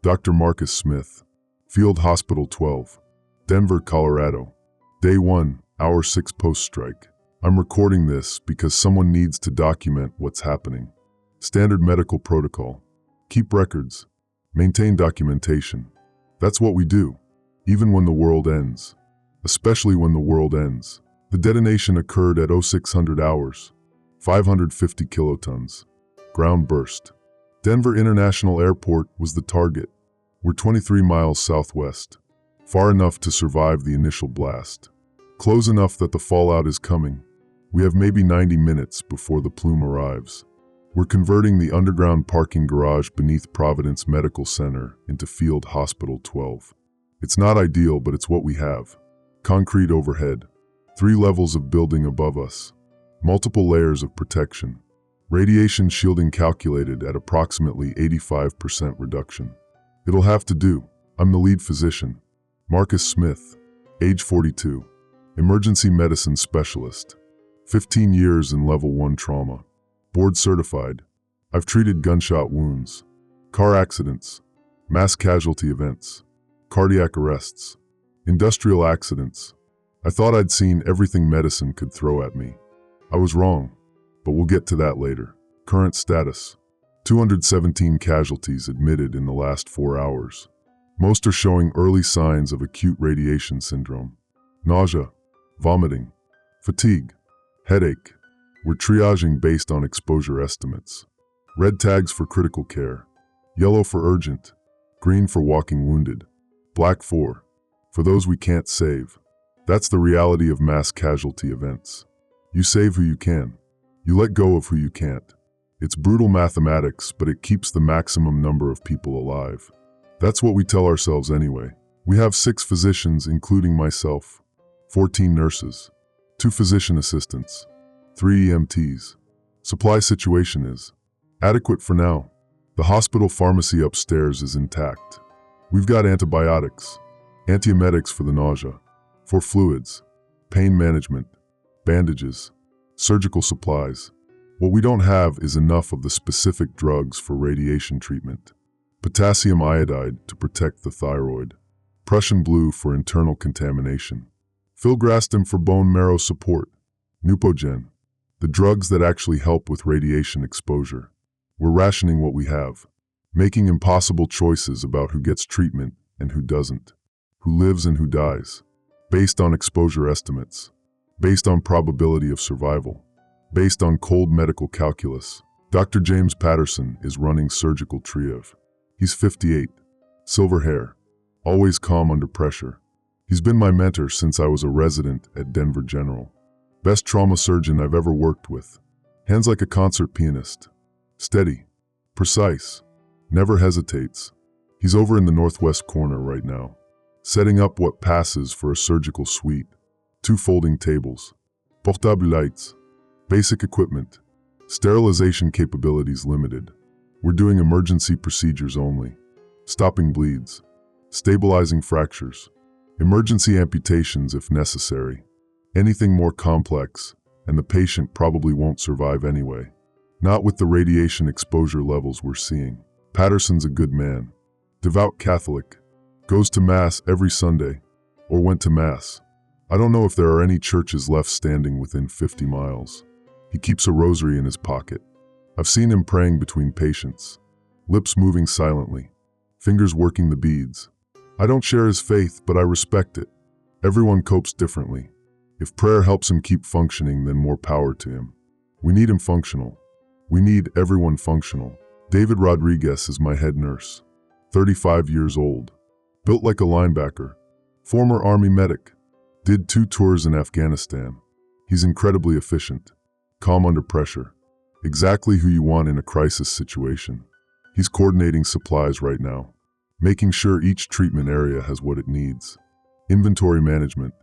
Dr. Marcus Smith, Field Hospital 12, Denver, Colorado. Day 1, Hour 6 post-strike. I'm recording this because someone needs to document what's happening. Standard medical protocol. Keep records. Maintain documentation. That's what we do, even when the world ends. Especially when the world ends. The detonation occurred at 0600 hours, 550 kilotons. Ground burst. Denver International Airport was the target. We're 23 miles southwest, far enough to survive the initial blast. Close enough that the fallout is coming. We have maybe 90 minutes before the plume arrives. We're converting the underground parking garage beneath Providence Medical Center into Field Hospital 12. It's not ideal, but it's what we have. Concrete overhead, 3 levels of building above us, multiple layers of protection. Radiation shielding calculated at approximately 85% reduction. It'll have to do. I'm the lead physician. Marcus Smith, age 42, emergency medicine specialist, 15 years in level 1 trauma, board certified. I've treated gunshot wounds, car accidents, mass casualty events, cardiac arrests, industrial accidents. I thought I'd seen everything medicine could throw at me. I was wrong. But we'll get to that later. Current status. 217 casualties admitted in the last 4 hours. Most are showing early signs of acute radiation syndrome. Nausea, vomiting, fatigue, headache. We're triaging based on exposure estimates. Red tags for critical care. Yellow for urgent. Green for walking wounded. Black for those we can't save. That's the reality of mass casualty events. You save who you can. You let go of who you can't. It's brutal mathematics, but it keeps the maximum number of people alive. That's what we tell ourselves anyway. We have 6 physicians, including myself, 14 nurses, 2 physician assistants, 3 EMTs. Supply situation is adequate for now. The hospital pharmacy upstairs is intact. We've got antibiotics, antiemetics for the nausea, for fluids, pain management, bandages, surgical supplies. What we don't have is enough of the specific drugs for radiation treatment. Potassium iodide to protect the thyroid. Prussian blue for internal contamination. Filgrastim for bone marrow support. Neupogen, the drugs that actually help with radiation exposure. We're rationing what we have, making impossible choices about who gets treatment and who doesn't, who lives and who dies, based on exposure estimates, based on probability of survival, based on cold medical calculus. Dr. James Patterson is running surgical triage. He's 58, silver hair, always calm under pressure. He's been my mentor since I was a resident at Denver General. Best trauma surgeon I've ever worked with. Hands like a concert pianist. Steady, precise, never hesitates. He's over in the northwest corner right now, setting up what passes for a surgical suite. 2 folding tables, portable lights, basic equipment, sterilization capabilities limited. We're doing emergency procedures only, stopping bleeds, stabilizing fractures, emergency amputations if necessary. Anything more complex, and the patient probably won't survive anyway. Not with the radiation exposure levels we're seeing. Patterson's a good man, devout Catholic, goes to Mass every Sunday, or went to Mass. I don't know if there are any churches left standing within 50 miles. He keeps a rosary in his pocket. I've seen him praying between patients, lips moving silently, fingers working the beads. I don't share his faith, but I respect it. Everyone copes differently. If prayer helps him keep functioning, then more power to him. We need him functional. We need everyone functional. David Rodriguez is my head nurse, 35 years old, built like a linebacker, former Army medic. Did 2 tours in Afghanistan. He's incredibly efficient, calm under pressure, exactly who you want in a crisis situation. He's coordinating supplies right now, making sure each treatment area has what it needs. Inventory management,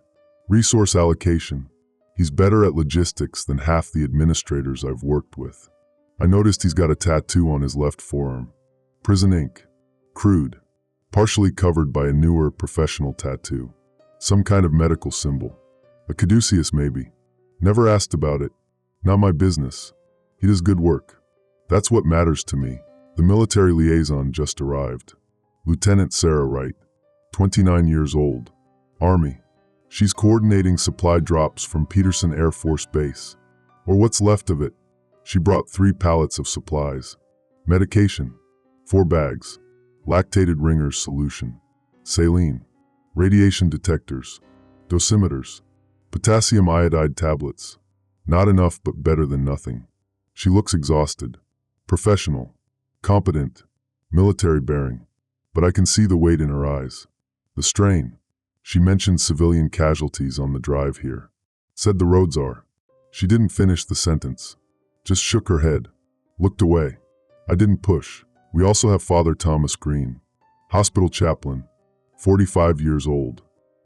resource allocation. He's better at logistics than half the administrators I've worked with. I noticed he's got a tattoo on his left forearm. Prison ink, crude, partially covered by a newer professional tattoo. Some kind of medical symbol. A caduceus maybe. Never asked about it. Not my business. He does good work. That's what matters to me. The military liaison just arrived. Lieutenant Sarah Wright, 29 years old, Army. She's coordinating supply drops from Peterson Air Force Base, or what's left of it. She brought 3 pallets of supplies. Medication, 4 bags, lactated ringers solution, saline, radiation detectors, dosimeters, potassium iodide tablets. Not enough, but better than nothing. She looks exhausted, professional, competent, military bearing, but I can see the weight in her eyes. The strain. She mentioned civilian casualties on the drive here. Said the roads are. She didn't finish the sentence. Just shook her head. Looked away. I didn't push. We also have Father Thomas Green, hospital chaplain, 45 years old.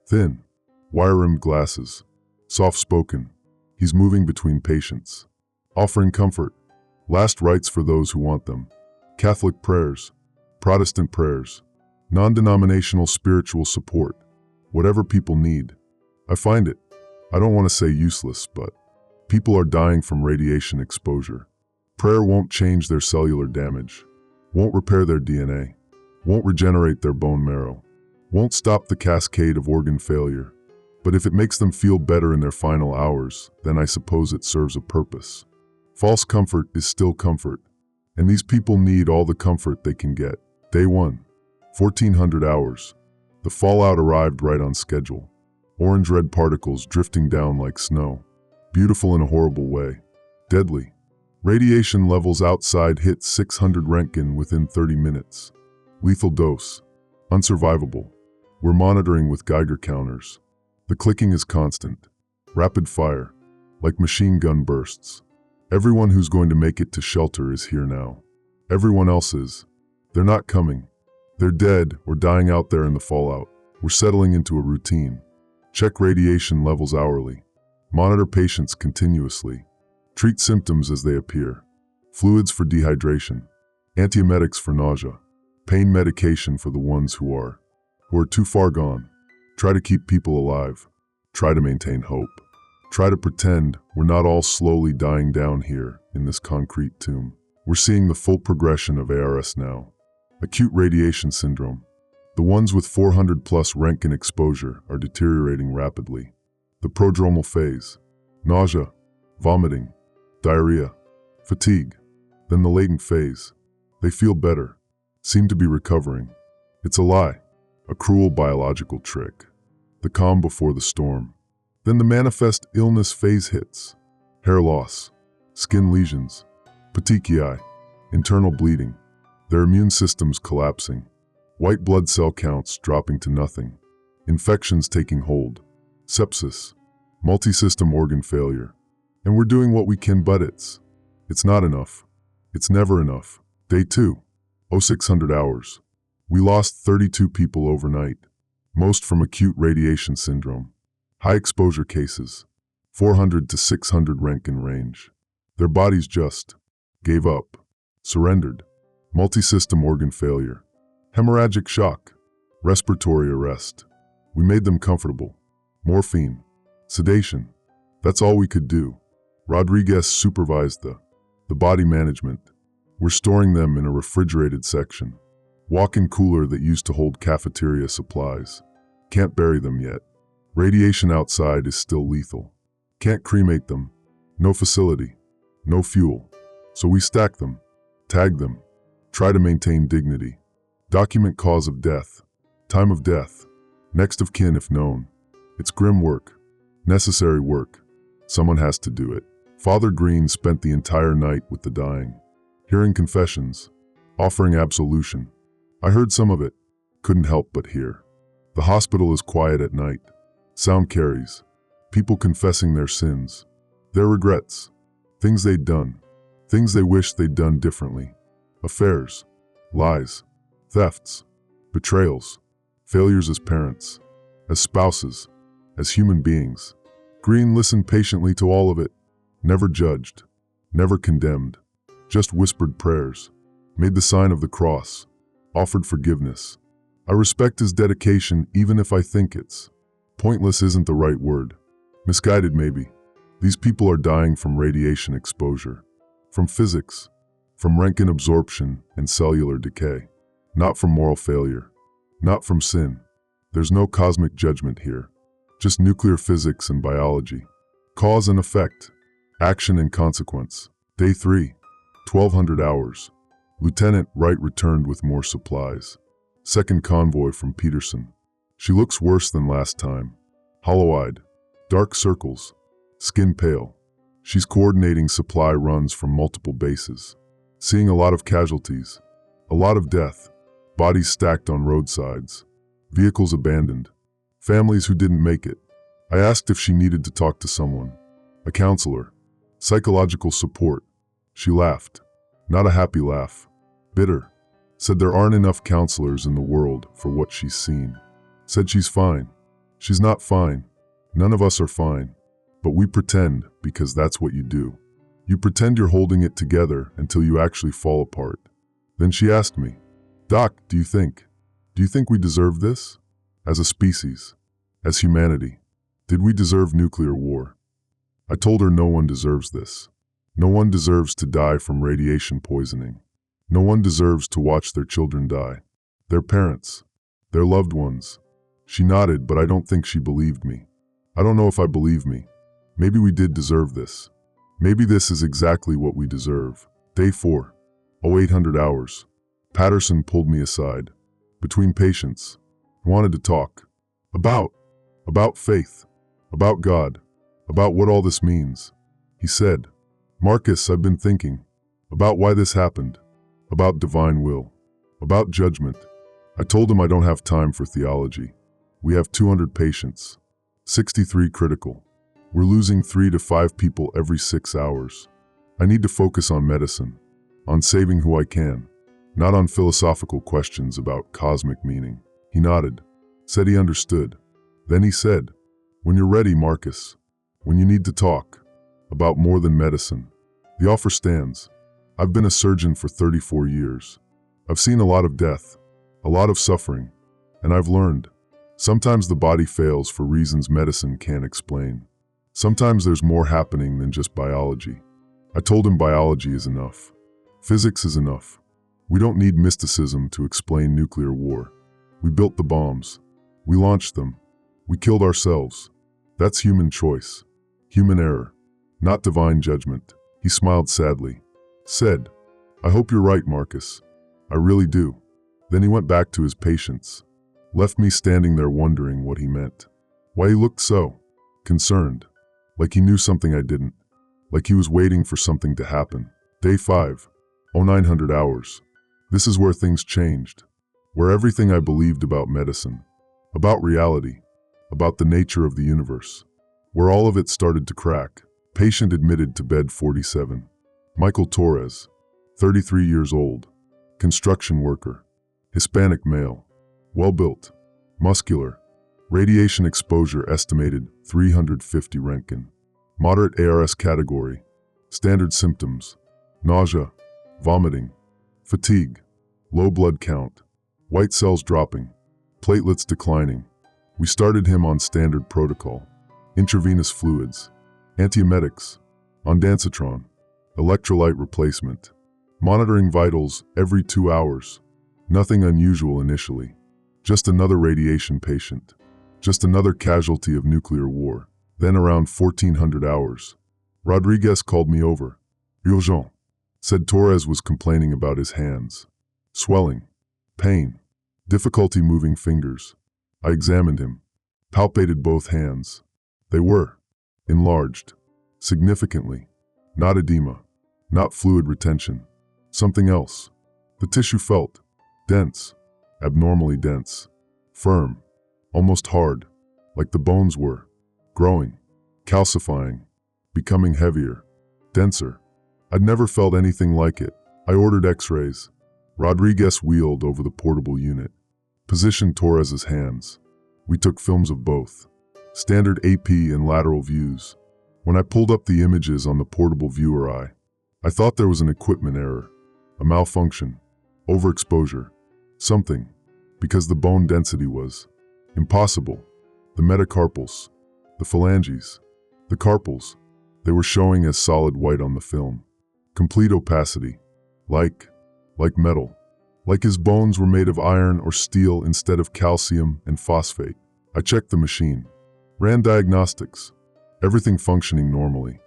Thin, wire-rimmed glasses, soft-spoken. He's moving between patients, offering comfort, last rites for those who want them, Catholic prayers, Protestant prayers, non-denominational spiritual support, whatever people need. I find it, I don't want to say useless, but people are dying from radiation exposure. Prayer won't change their cellular damage, won't repair their DNA, won't regenerate their bone marrow, won't stop the cascade of organ failure. But if it makes them feel better in their final hours, then I suppose it serves a purpose. False comfort is still comfort, and these people need all the comfort they can get. Day 1, 1400 hours. The fallout arrived right on schedule. Orange-red particles drifting down like snow. Beautiful in a horrible way. Deadly. Radiation levels outside hit 600 Röntgen within 30 minutes. Lethal dose. Unsurvivable. We're monitoring with Geiger counters. The clicking is constant. Rapid fire. Like machine gun bursts. Everyone who's going to make it to shelter is here now. Everyone else is. They're not coming. They're dead or dying out there in the fallout. We're settling into a routine. Check radiation levels hourly. Monitor patients continuously. Treat symptoms as they appear. Fluids for dehydration. Antiemetics for nausea. Pain medication for the ones who are too far gone. Try to keep people alive. Try to maintain hope. Try to pretend we're not all slowly dying down here in this concrete tomb. We're seeing the full progression of ARS now. Acute radiation syndrome. The ones with 400 plus Röntgen exposure are deteriorating rapidly. The prodromal phase. Nausea, vomiting, diarrhea, fatigue. Then the latent phase. They feel better, seem to be recovering. It's a lie, a cruel biological trick. The calm before the storm. Then the manifest illness phase hits. Hair loss, skin lesions, petechiae, internal bleeding, their immune systems collapsing, white blood cell counts dropping to nothing, infections taking hold, sepsis, multi-system organ failure. And we're doing what we can, but it's not enough. It's never enough. Day 2, 0600 hours. We lost 32 people overnight, most from acute radiation syndrome. High exposure cases, 400 to 600 Röntgen range. Their bodies just gave up, surrendered. Multi-system organ failure, hemorrhagic shock, respiratory arrest. We made them comfortable. Morphine, sedation. That's all we could do. Rodriguez supervised the body management. We're storing them in a refrigerated section. Walk-in cooler that used to hold cafeteria supplies. Can't bury them yet. Radiation outside is still lethal. Can't cremate them. No facility. No fuel. So we stack them. Tag them. Try to maintain dignity. Document cause of death. Time of death. Next of kin if known. It's grim work. Necessary work. Someone has to do it. Father Green spent the entire night with the dying. Hearing confessions. Offering absolution. I heard some of it. Couldn't help but hear. The hospital is quiet at night. Sound carries. People confessing their sins. Their regrets. Things they'd done. Things they wish they'd done differently. Affairs. Lies. Thefts. Betrayals. Failures as parents. As spouses. As human beings. Green listened patiently to all of it. Never judged. Never condemned. Just whispered prayers. Made the sign of the cross. Offered forgiveness. I respect his dedication even if I think it's pointless isn't the right word. Misguided maybe. These people are dying from radiation exposure. From physics. From Röntgen absorption and cellular decay. Not from moral failure. Not from sin. There's no cosmic judgment here. Just nuclear physics and biology. Cause and effect. Action and consequence. Day 3. 1200 hours. Lieutenant Wright returned with more supplies. Second convoy from Peterson. She looks worse than last time. Hollow-eyed. Dark circles. Skin pale. She's coordinating supply runs from multiple bases. Seeing a lot of casualties. A lot of death. Bodies stacked on roadsides. Vehicles abandoned. Families who didn't make it. I asked if she needed to talk to someone. A counselor. Psychological support. She laughed. Not a happy laugh. Bitter. Said there aren't enough counselors in the world for what she's seen. Said she's fine. She's not fine. None of us are fine. But we pretend because that's what you do. You pretend you're holding it together until you actually fall apart. Then she asked me, Doc, do you think we deserve this? As a species, as humanity, did we deserve nuclear war? I told her no one deserves this. No one deserves to die from radiation poisoning. No one deserves to watch their children die. Their parents, their loved ones. She nodded, but I don't think she believed me. I don't know if I believe me. Maybe we did deserve this. Maybe this is exactly what we deserve. Day 4. 0800 hours. Patterson pulled me aside. Between patients. He wanted to talk. About faith. About God. About what all this means. He said, Marcus, I've been thinking. About why this happened. About divine will. About judgment. I told him I don't have time for theology. We have 200 patients. 63 critical. We're losing 3 to 5 people every 6 hours. I need to focus on medicine. On saving who I can. Not on philosophical questions about cosmic meaning. He nodded. Said he understood. Then he said, when you're ready, Marcus. When you need to talk. About more than medicine. The offer stands. I've been a surgeon for 34 years. I've seen a lot of death. A lot of suffering. And I've learned. Sometimes the body fails for reasons medicine can't explain. Sometimes there's more happening than just biology. I told him biology is enough. Physics is enough. We don't need mysticism to explain nuclear war. We built the bombs. We launched them. We killed ourselves. That's human choice. Human error. Not divine judgment. He smiled sadly. Said, I hope you're right, Marcus. I really do. Then he went back to his patients. Left me standing there wondering what he meant. Why he looked so concerned. Like he knew something I didn't. Like he was waiting for something to happen. Day 5. 0900 hours. This is where things changed. Where everything I believed about medicine, about reality, about the nature of the universe, where all of it started to crack. Patient admitted to bed 47. Michael Torres, 33 years old. Construction worker. Hispanic male. Well-built. Muscular. Radiation exposure estimated 350 Röntgen. Moderate ARS category. Standard symptoms. Nausea. Vomiting. Fatigue. Low blood count. White cells dropping. Platelets declining. We started him on standard protocol. Intravenous fluids. Antiemetics. Ondansetron. Electrolyte replacement. Monitoring vitals every 2 hours. Nothing unusual initially. Just another radiation patient. Just another casualty of nuclear war. Then around 1400 hours. Rodriguez called me over. Urgent. Said Torres was complaining about his hands. Swelling. Pain. Difficulty moving fingers. I examined him. Palpated both hands. They were enlarged. Significantly. Not edema. Not fluid retention. Something else. The tissue felt dense. Abnormally dense. Firm. Almost hard. Like the bones were. Growing. Calcifying. Becoming heavier. Denser. I'd never felt anything like it. I ordered x-rays. Rodriguez wheeled over the portable unit. Positioned Torres's hands. We took films of both. Standard AP and lateral views. When I pulled up the images on the portable viewer I thought there was an equipment error. A malfunction. Overexposure. Something. Because the bone density was impossible. The metacarpals. The phalanges. The carpals. They were showing as solid white on the film. Complete opacity. Like metal. like his bones were made of iron or steel instead of calcium and phosphate. I checked the machine, ran diagnostics, everything functioning normally.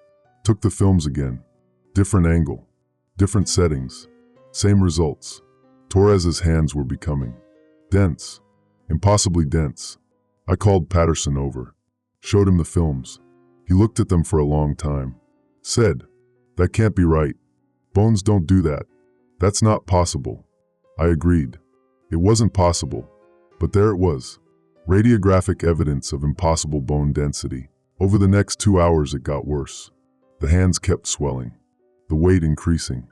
Took the films again. Different angle, different settings, same results. Torres's hands were becoming dense, impossibly dense. I called Patterson over, showed him the films. He looked at them for a long time, said, "That can't be right. Bones don't do that. That's not possible." I agreed. It wasn't possible, but there it was. Radiographic evidence of impossible bone density. Over the next 2 hours it got worse. The hands kept swelling, the weight increasing.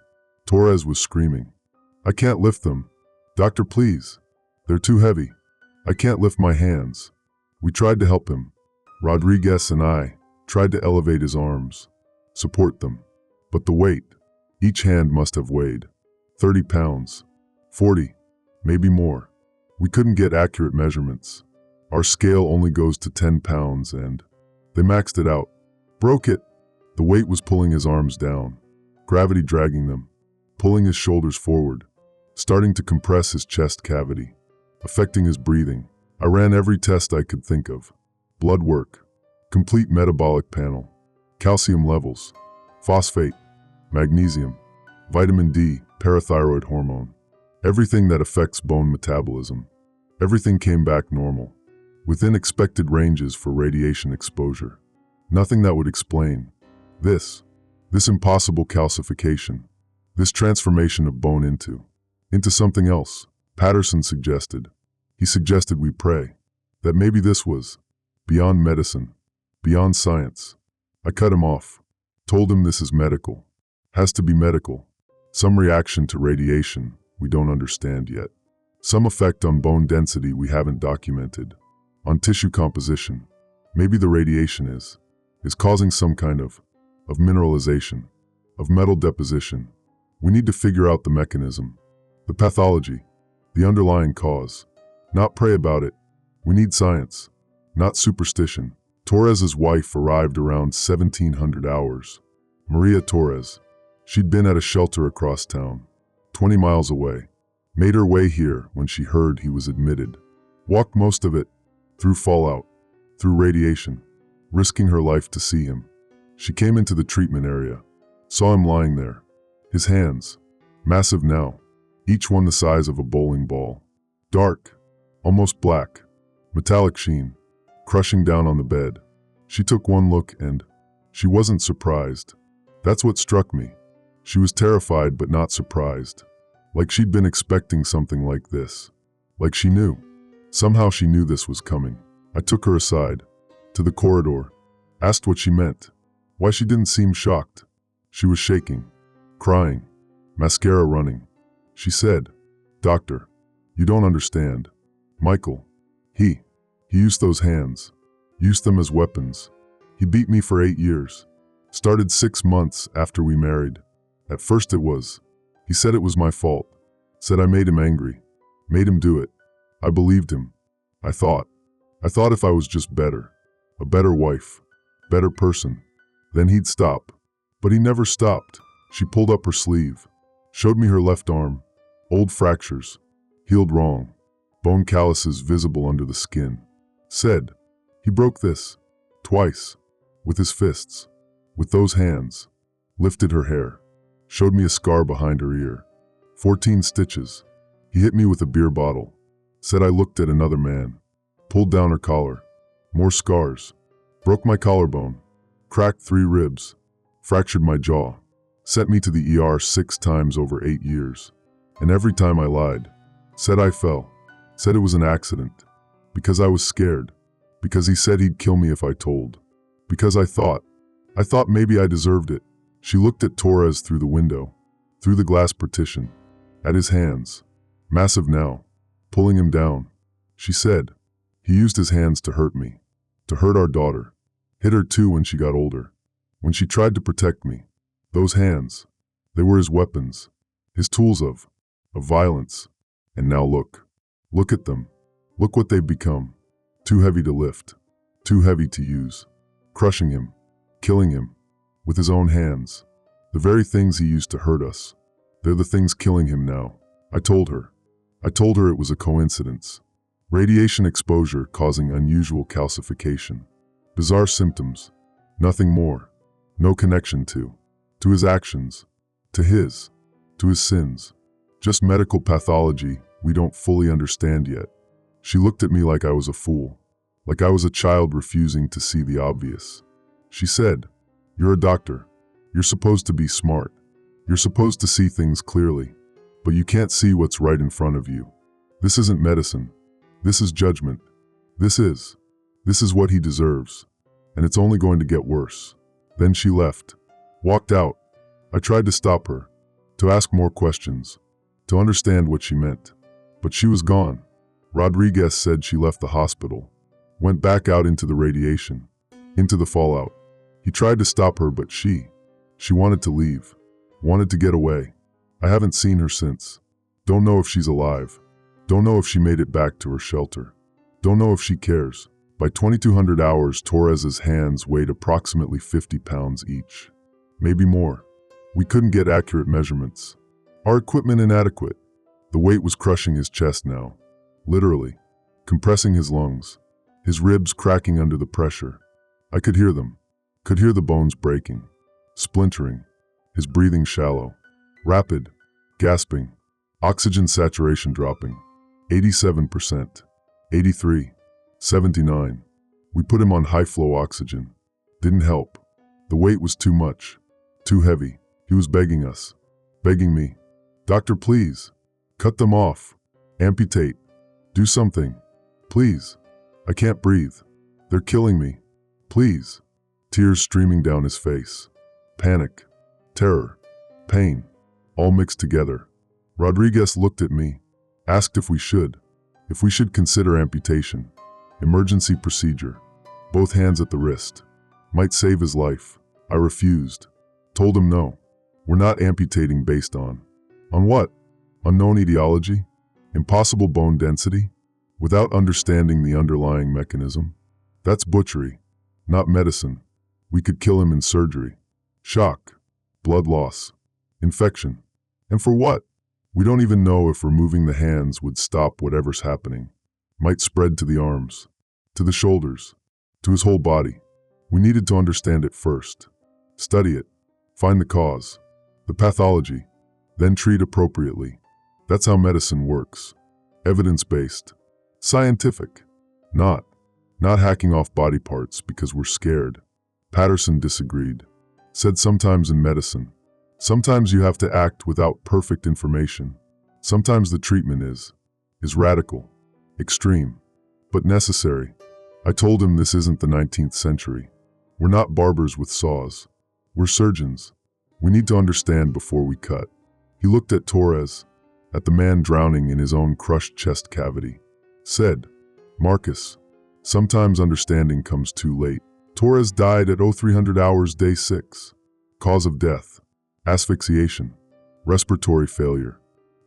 Torres was screaming, "I can't lift them. Doctor, please. They're too heavy. I can't lift my hands." We tried to help him. Rodriguez and I tried to elevate his arms, support them. But the weight, each hand must have weighed 30 pounds, 40, maybe more. We couldn't get accurate measurements. Our scale only goes to 10 pounds and they maxed it out. Broke it. The weight was pulling his arms down, gravity dragging them, pulling his shoulders forward, starting to compress his chest cavity, affecting his breathing. I ran every test I could think of. Blood work, complete metabolic panel, calcium levels, phosphate, magnesium, vitamin D, parathyroid hormone, everything that affects bone metabolism. Everything came back normal, within expected ranges for radiation exposure. Nothing that would explain this impossible calcification, this transformation of bone into something else. Patterson suggested. He suggested we pray, that maybe this was beyond medicine, beyond science. I cut him off, told him this is medical, has to be medical. Some reaction to radiation we don't understand yet. Some effect on bone density we haven't documented, on tissue composition. Maybe the radiation is causing some kind of mineralization, of metal deposition. We need to figure out the mechanism, the pathology, the underlying cause. Not pray about it. We need science, not superstition. Torres's wife arrived around 1700 hours. Maria Torres. She'd been at a shelter across town, 20 miles away. Made her way here when she heard he was admitted. Walked most of it, through fallout, through radiation, risking her life to see him. She came into the treatment area, saw him lying there. His hands, massive now, each one the size of a bowling ball. Dark, almost black, metallic sheen, crushing down on the bed. She took one look and she wasn't surprised. That's what struck me. She was terrified but not surprised. Like she'd been expecting something like this. Like she knew. Somehow she knew this was coming. I took her aside, to the corridor, asked what she meant, why she didn't seem shocked. She was shaking, crying, mascara running. She said, "Doctor, you don't understand. Michael, he used those hands, used them as weapons. He beat me for 8 years. Started 6 months after we married. At first he said it was my fault, said I made him angry, made him do it. I believed him. I thought if I was just better, a better wife, better person, then he'd stop. But he never stopped." She pulled up her sleeve, showed me her left arm, old fractures, healed wrong, bone calluses visible under the skin. Said, "He broke this, twice, with his fists, with those hands." Lifted her hair, showed me a scar behind her ear. 14 stitches. He hit me with a beer bottle. Said I looked at another man. Pulled down her collar. More scars. Broke my collarbone. Cracked 3 ribs. Fractured my jaw. Sent me to the ER 6 times over 8 years. And every time I lied. Said I fell. Said it was an accident. Because I was scared. Because he said he'd kill me if I told. Because I thought maybe I deserved it. She looked at Torres through the window, through the glass partition, at his hands, massive now, pulling him down. She said, "He used his hands to hurt me, to hurt our daughter. Hit her too when she got older. When she tried to protect me. Those hands, they were his weapons, his tools of violence. And now look at them. Look what they've become. Too heavy to lift, too heavy to use. Crushing him, killing him, with his own hands. The very things he used to hurt us, they're the things killing him now." I told her, I told her it was a coincidence. Radiation exposure causing unusual calcification. Bizarre symptoms. Nothing more. No connection to his actions, to his sins. Just medical pathology we don't fully understand yet. She looked at me like I was a fool, like I was a child refusing to see the obvious. She said, "You're a doctor. You're supposed to be smart. You're supposed to see things clearly, but you can't see what's right in front of you. This isn't medicine. This is judgment. This is what he deserves, and it's only going to get worse." Then she left, walked out. I tried to stop her, to ask more questions, to understand what she meant. But she was gone. Rodriguez said she left the hospital, went back out into the radiation, into the fallout. He tried to stop her, but she wanted to leave, wanted to get away. I haven't seen her since. Don't know if she's alive. Don't know if she made it back to her shelter. Don't know if she cares. By 2200 hours, Torres's hands weighed approximately 50 pounds each. Maybe more. We couldn't get accurate measurements. Our equipment inadequate. The weight was crushing his chest now, literally, compressing his lungs, his ribs cracking under the pressure. I could hear them, could hear the bones breaking, splintering, his breathing shallow, rapid, gasping, oxygen saturation dropping, 87%, 83, 79. We put him on high-flow oxygen. Didn't help. The weight was too much, too heavy. He was begging us, begging me, "Doctor, please, cut them off, amputate, do something, please. I can't breathe. They're killing me, please." Tears streaming down his face. Panic, terror, pain, all mixed together. Rodriguez looked at me, asked if we should consider amputation. Emergency procedure. Both hands at the wrist. Might save his life. I refused. Told him no. We're not amputating based on what? Unknown etiology? Impossible bone density? Without understanding the underlying mechanism? That's butchery, not medicine. We could kill him in surgery. Shock, blood loss, infection. And for what? We don't even know if removing the hands would stop whatever's happening. Might spread to the arms, to the shoulders, to his whole body. We needed to understand it first. Study it. Find the cause, the pathology, then treat appropriately. That's how medicine works. Evidence-based, scientific. Not hacking off body parts because we're scared. Patterson disagreed. Said sometimes in medicine, sometimes you have to act without perfect information. Sometimes the treatment is radical, extreme, but necessary. I told him this isn't the 19th century. We're not barbers with saws. We're surgeons. We need to understand before we cut. He looked at Torres, at the man drowning in his own crushed chest cavity. Said, "Marcus, sometimes understanding comes too late." Torres died at 0300 hours day 6. Cause of death, asphyxiation, respiratory failure.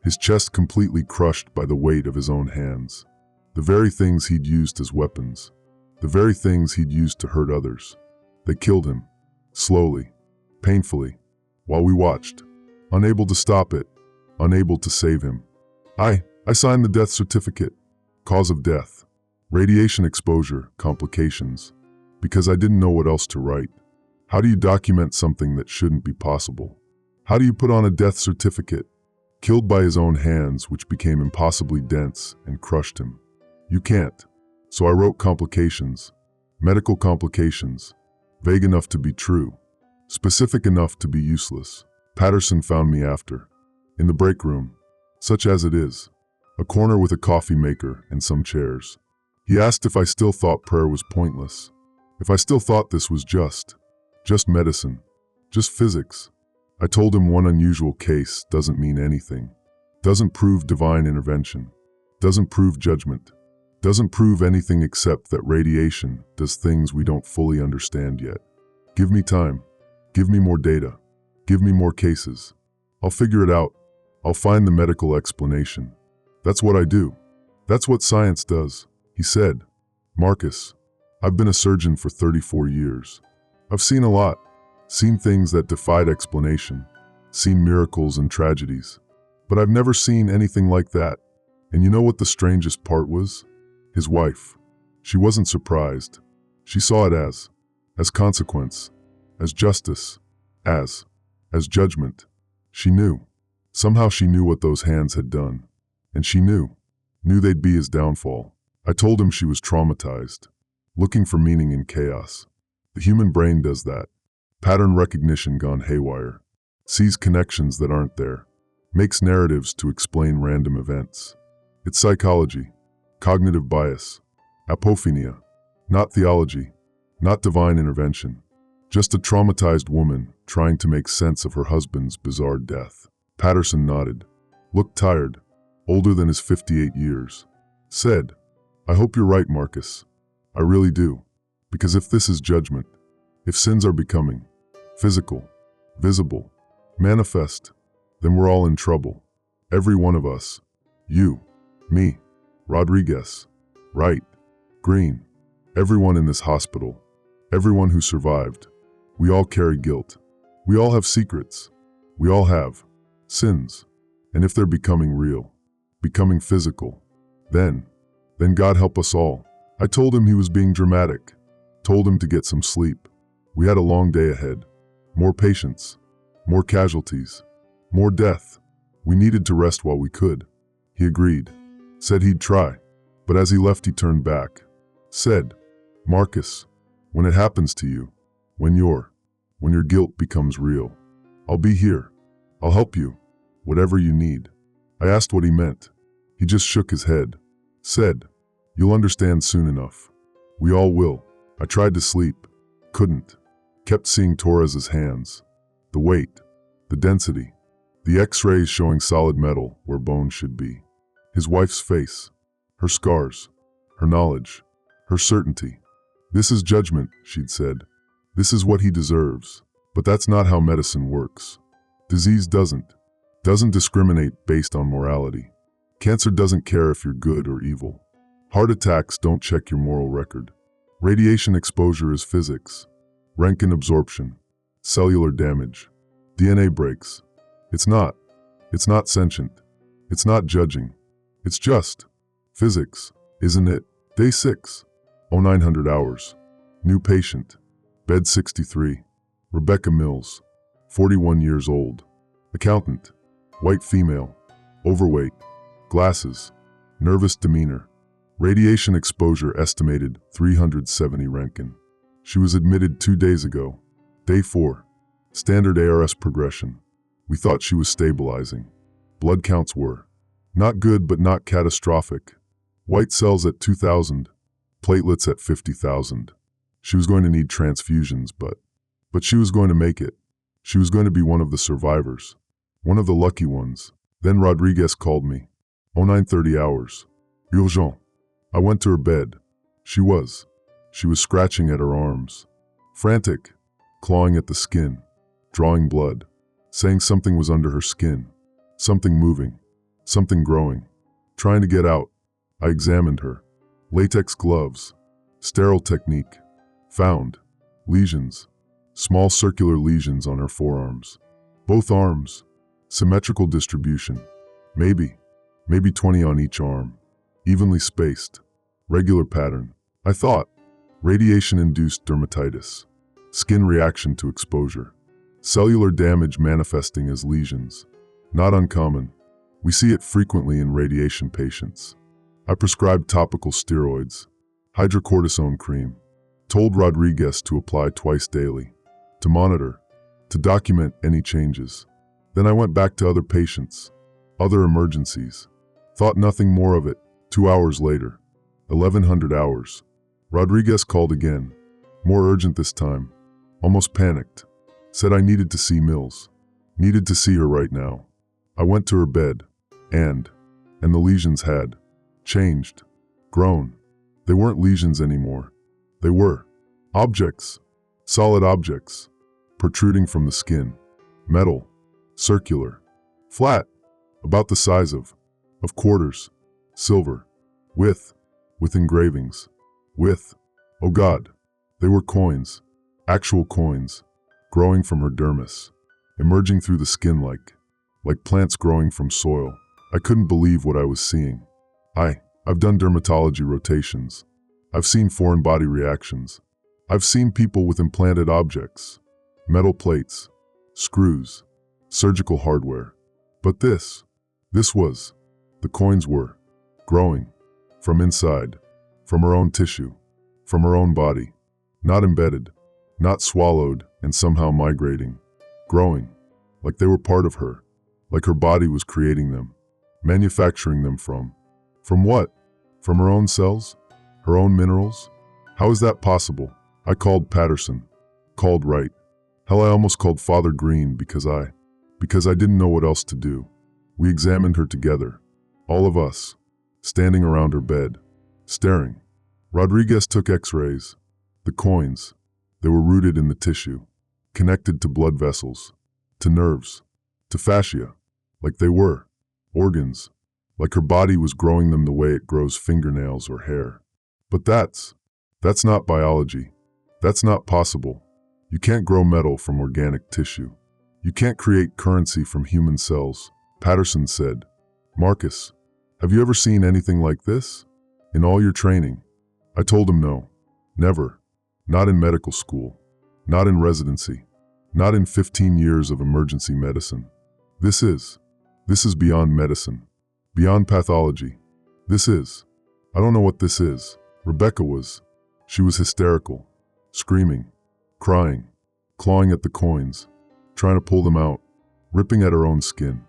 His chest completely crushed by the weight of his own hands. The very things he'd used as weapons. The very things he'd used to hurt others. They killed him, slowly, painfully, while we watched, unable to stop it, unable to save him. I signed the death certificate. Cause of death, radiation exposure, complications. Because I didn't know what else to write. How do you document something that shouldn't be possible? How do you put on a death certificate? Killed by his own hands, which became impossibly dense and crushed him. You can't. So I wrote complications, medical complications, vague enough to be true, specific enough to be useless. Patterson found me after, in the break room, such as it is, a corner with a coffee maker and some chairs. He asked if I still thought prayer was pointless, if I still thought this was just medicine, just physics. I told him one unusual case doesn't mean anything, doesn't prove divine intervention, doesn't prove judgment, doesn't prove anything except that radiation does things we don't fully understand yet. Give me time, give me more data, give me more cases. I'll figure it out. I'll find the medical explanation. That's what I do. That's what science does, he said. Marcus, I've been a surgeon for 34 years. I've seen a lot, seen things that defied explanation, seen miracles and tragedies, but I've never seen anything like that. And you know what the strangest part was? His wife. She wasn't surprised. She saw it as consequence, as justice, as judgment. She knew. Somehow she knew what those hands had done. And she knew they'd be his downfall. I told him she was traumatized, looking for meaning in chaos. The human brain does that. Pattern recognition gone haywire. Sees connections that aren't there. Makes narratives to explain random events. It's psychology, cognitive bias, apophenia, not theology, not divine intervention. Just a traumatized woman trying to make sense of her husband's bizarre death. Patterson nodded, looked tired, older than his 58 years. Said, I hope you're right, Marcus. I really do. Because if this is judgment, if sins are becoming physical, visible, manifest, then we're all in trouble. Every one of us. You, me, Rodriguez, Wright, Green, everyone in this hospital, everyone who survived. We all carry guilt. We all have secrets. We all have sins. And if they're becoming real, becoming physical, then God help us all. I told him he was being dramatic. Told him to get some sleep. We had a long day ahead. More patients, more casualties, more death. We needed to rest while we could. He agreed. Said he'd try. But as he left, he turned back. Said, Marcus, when it happens to you, when your guilt becomes real, I'll be here. I'll help you. Whatever you need. I asked what he meant. He just shook his head. Said, you'll understand soon enough. We all will. I tried to sleep. Couldn't. Kept seeing Torres's hands. The weight. The density. The X-rays showing solid metal where bones should be. His wife's face. Her scars. Her knowledge. Her certainty. This is judgment, she'd said. This is what he deserves. But that's not how medicine works. Disease doesn't discriminate based on morality. Cancer doesn't care if you're good or evil. Heart attacks don't check your moral record. Radiation exposure is physics. Roentgen absorption. Cellular damage. DNA breaks. It's not sentient. It's not judging. It's just physics, isn't it? Day 6. 0900 hours. New patient. Bed 63. Rebecca Mills. 41 years old. Accountant. White female. Overweight. Glasses. Nervous demeanor. Radiation exposure estimated 370 Roentgen. She was admitted 2 days ago. Day 4. Standard ARS progression. We thought she was stabilizing. Blood counts were not good but not catastrophic. White cells at 2,000. Platelets at 50,000. She was going to need transfusions, but she was going to make it. She was going to be one of the survivors. One of the lucky ones. Then Rodriguez called me. 0930 hours. Urgent. I went to her bed. She was scratching at her arms. Frantic. Clawing at the skin. Drawing blood. Saying something was under her skin. Something moving. Something growing. Trying to get out. I examined her. Latex gloves. Sterile technique. Found. Lesions. Small circular lesions on her forearms. Both arms. Symmetrical distribution. Maybe 20 on each arm. Evenly spaced. Regular pattern. I thought. Radiation-induced dermatitis. Skin reaction to exposure. Cellular damage manifesting as lesions. Not uncommon. We see it frequently in radiation patients. I prescribed topical steroids. Hydrocortisone cream. Told Rodriguez to apply twice daily. To monitor. To document any changes. Then I went back to other patients. Other emergencies. Thought nothing more of it. 2 hours later. 1100 hours. Rodriguez called again. More urgent this time. Almost panicked. Said I needed to see Mills. Needed to see her right now. I went to her bed. And the lesions had changed. Grown. They weren't lesions anymore. They were objects. Solid objects. Protruding from the skin. Metal. Circular. Flat. About the size of quarters. Silver. With engravings. Oh God. They were coins. Actual coins. Growing from her dermis. Emerging through the skin like plants growing from soil. I couldn't believe what I was seeing. I've done dermatology rotations. I've seen foreign body reactions. I've seen people with implanted objects, metal plates, screws, surgical hardware. But the coins were growing from inside, from her own tissue, from her own body, not embedded, not swallowed and somehow migrating, growing, like they were part of her, like her body was creating them, manufacturing them from what? From her own cells? Her own minerals? How is that possible? I called Patterson, called Wright. Hell, I almost called Father Green because I didn't know what else to do. We examined her together, all of us, standing around her bed, staring. Rodriguez took x-rays. The coins, they were rooted in the tissue, connected to blood vessels, to nerves, to fascia, like they were organs, like her body was growing them the way it grows fingernails or hair. But that's not biology. That's not possible. You can't grow metal from organic tissue. You can't create currency from human cells. Patterson said, Marcus, have you ever seen anything like this? In all your training? I told him no, never. Not in medical school, not in residency, not in 15 years of emergency medicine. This is beyond medicine, beyond pathology. I don't know what this is. Rebecca she was hysterical, screaming, crying, clawing at the coins, trying to pull them out, ripping at her own skin,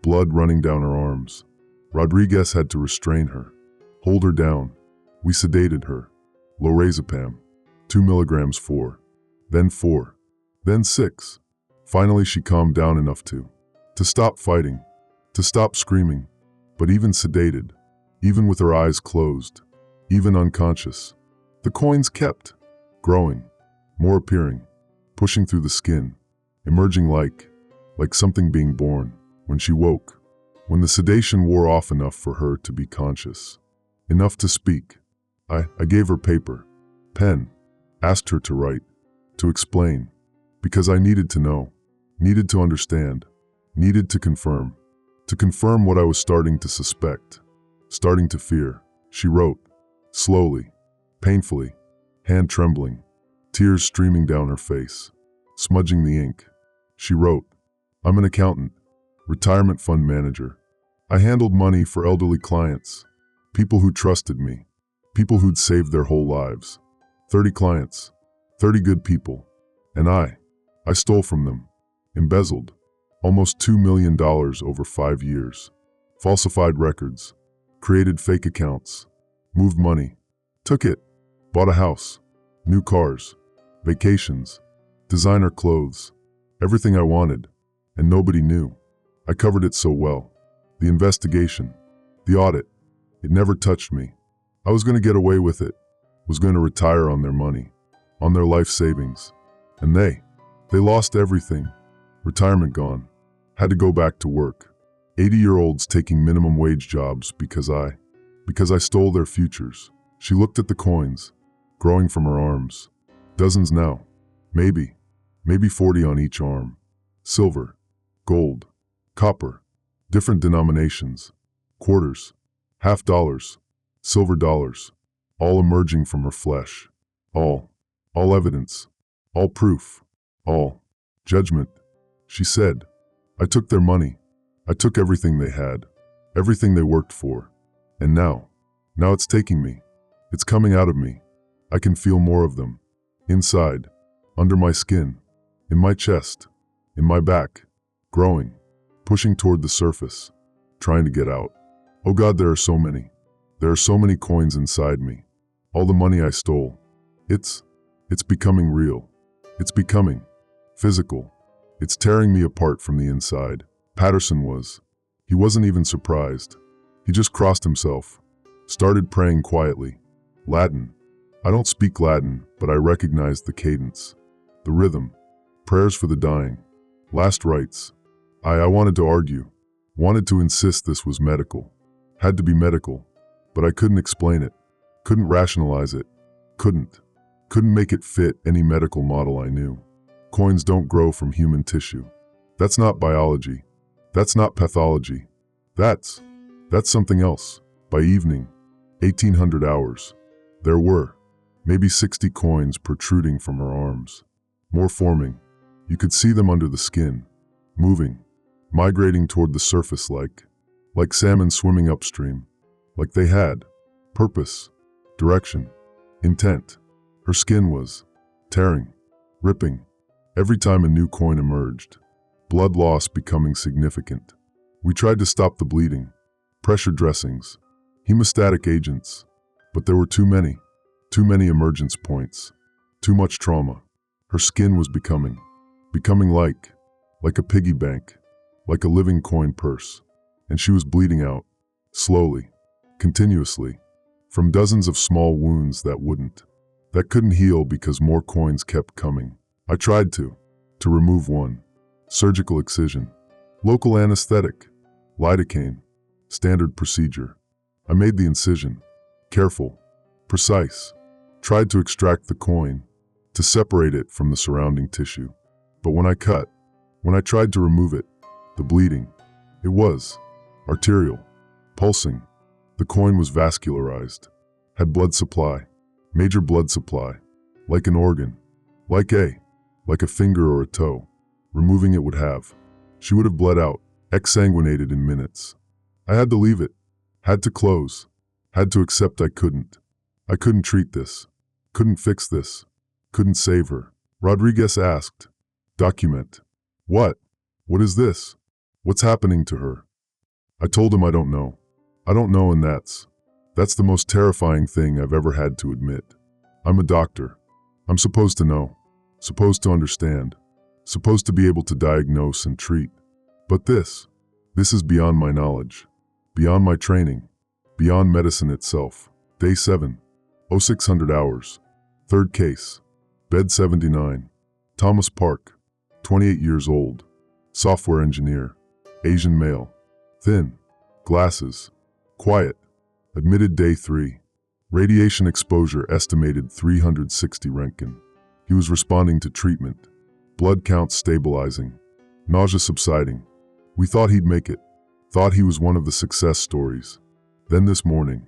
blood running down her arms. Rodriguez had to restrain her, hold her down. We sedated her. Lorazepam, 2 milligrams 4, then 6. Finally she calmed down enough to stop fighting, to stop screaming. But even sedated, even with her eyes closed, even unconscious, the coins kept growing, more appearing, pushing through the skin, emerging like something being born. When she woke, when the sedation wore off enough for her to be conscious, enough to speak, I gave her paper, pen, asked her to write, to explain, because I needed to know, needed to understand, needed to confirm what I was starting to suspect, starting to fear. She wrote, slowly, painfully, hand trembling, tears streaming down her face, smudging the ink. She wrote, I'm an accountant, retirement fund manager. I handled money for elderly clients, people who trusted me, people who'd saved their whole lives. 30 clients, 30 good people, and I stole from them, embezzled, almost $2 million over 5 years, falsified records, created fake accounts, moved money, took it, bought a house, new cars, vacations, designer clothes, everything I wanted, and nobody knew. I covered it so well. The investigation, the audit, it never touched me. I was going to get away with it, was going to retire on their money, on their life savings. And they lost everything. Retirement gone. Had to go back to work. 80-year-olds taking minimum wage jobs because I stole their futures. She looked at the coins, growing from her arms. Dozens now. Maybe 40 on each arm. Silver, gold, copper, different denominations, quarters, half dollars, silver dollars, all emerging from her flesh. All evidence, all proof, all judgment. She said, I took their money. I took everything they had, everything they worked for. And now it's taking me. It's coming out of me. I can feel more of them. Inside, under my skin, in my chest, in my back, growing, pushing toward the surface, trying to get out. Oh God, there are so many. There are so many coins inside me. All the money I stole. It's becoming real. It's becoming physical. It's tearing me apart from the inside. Patterson he wasn't even surprised. He just crossed himself, started praying quietly. Latin. I don't speak Latin, but I recognized the cadence, the rhythm, prayers for the dying, last rites. I wanted to argue, wanted to insist this was medical, had to be medical, but I couldn't explain it, couldn't rationalize it, couldn't make it fit any medical model I knew. Coins don't grow from human tissue. That's not biology. That's not pathology. That's something else. By evening, 1800 hours, there were maybe 60 coins protruding from her arms. More forming. You could see them under the skin, moving, migrating toward the surface like salmon swimming upstream, like they had purpose, direction, intent. Her skin was tearing, ripping, every time a new coin emerged, blood loss becoming significant. We tried to stop the bleeding, pressure dressings, hemostatic agents, but there were too many emergence points, too much trauma. Her skin was becoming like a piggy bank, like a living coin purse, and she was bleeding out, slowly, continuously, from dozens of small wounds that couldn't heal because more coins kept coming. I tried to remove one. Surgical excision, local anesthetic, lidocaine, standard procedure. I made the incision, careful, precise, tried to extract the coin, to separate it from the surrounding tissue. But when I tried to remove it, the bleeding, it was arterial, pulsing. The coin was vascularized, had blood supply, major blood supply, like an organ, like a finger or a toe. Removing it would have. She would have bled out, exsanguinated in minutes. I had to leave it, had to close, had to accept I couldn't treat this, couldn't fix this, couldn't save her. Rodriguez asked, "Document. What? What is this? What's happening to her?" I told him I don't know. I don't know, and that's the most terrifying thing I've ever had to admit. I'm a doctor. I'm supposed to know, supposed to understand, supposed to be able to diagnose and treat. But this is beyond my knowledge, beyond my training, beyond medicine itself. Day 7, 0600 hours. Third case. Bed 79. Thomas Park, 28 years old. Software engineer. Asian male. Thin. Glasses. Quiet. Admitted day 3. Radiation exposure estimated 360 Röntgen. He was responding to treatment. Blood counts stabilizing. Nausea subsiding. We thought he'd make it. Thought he was one of the success stories. Then this morning,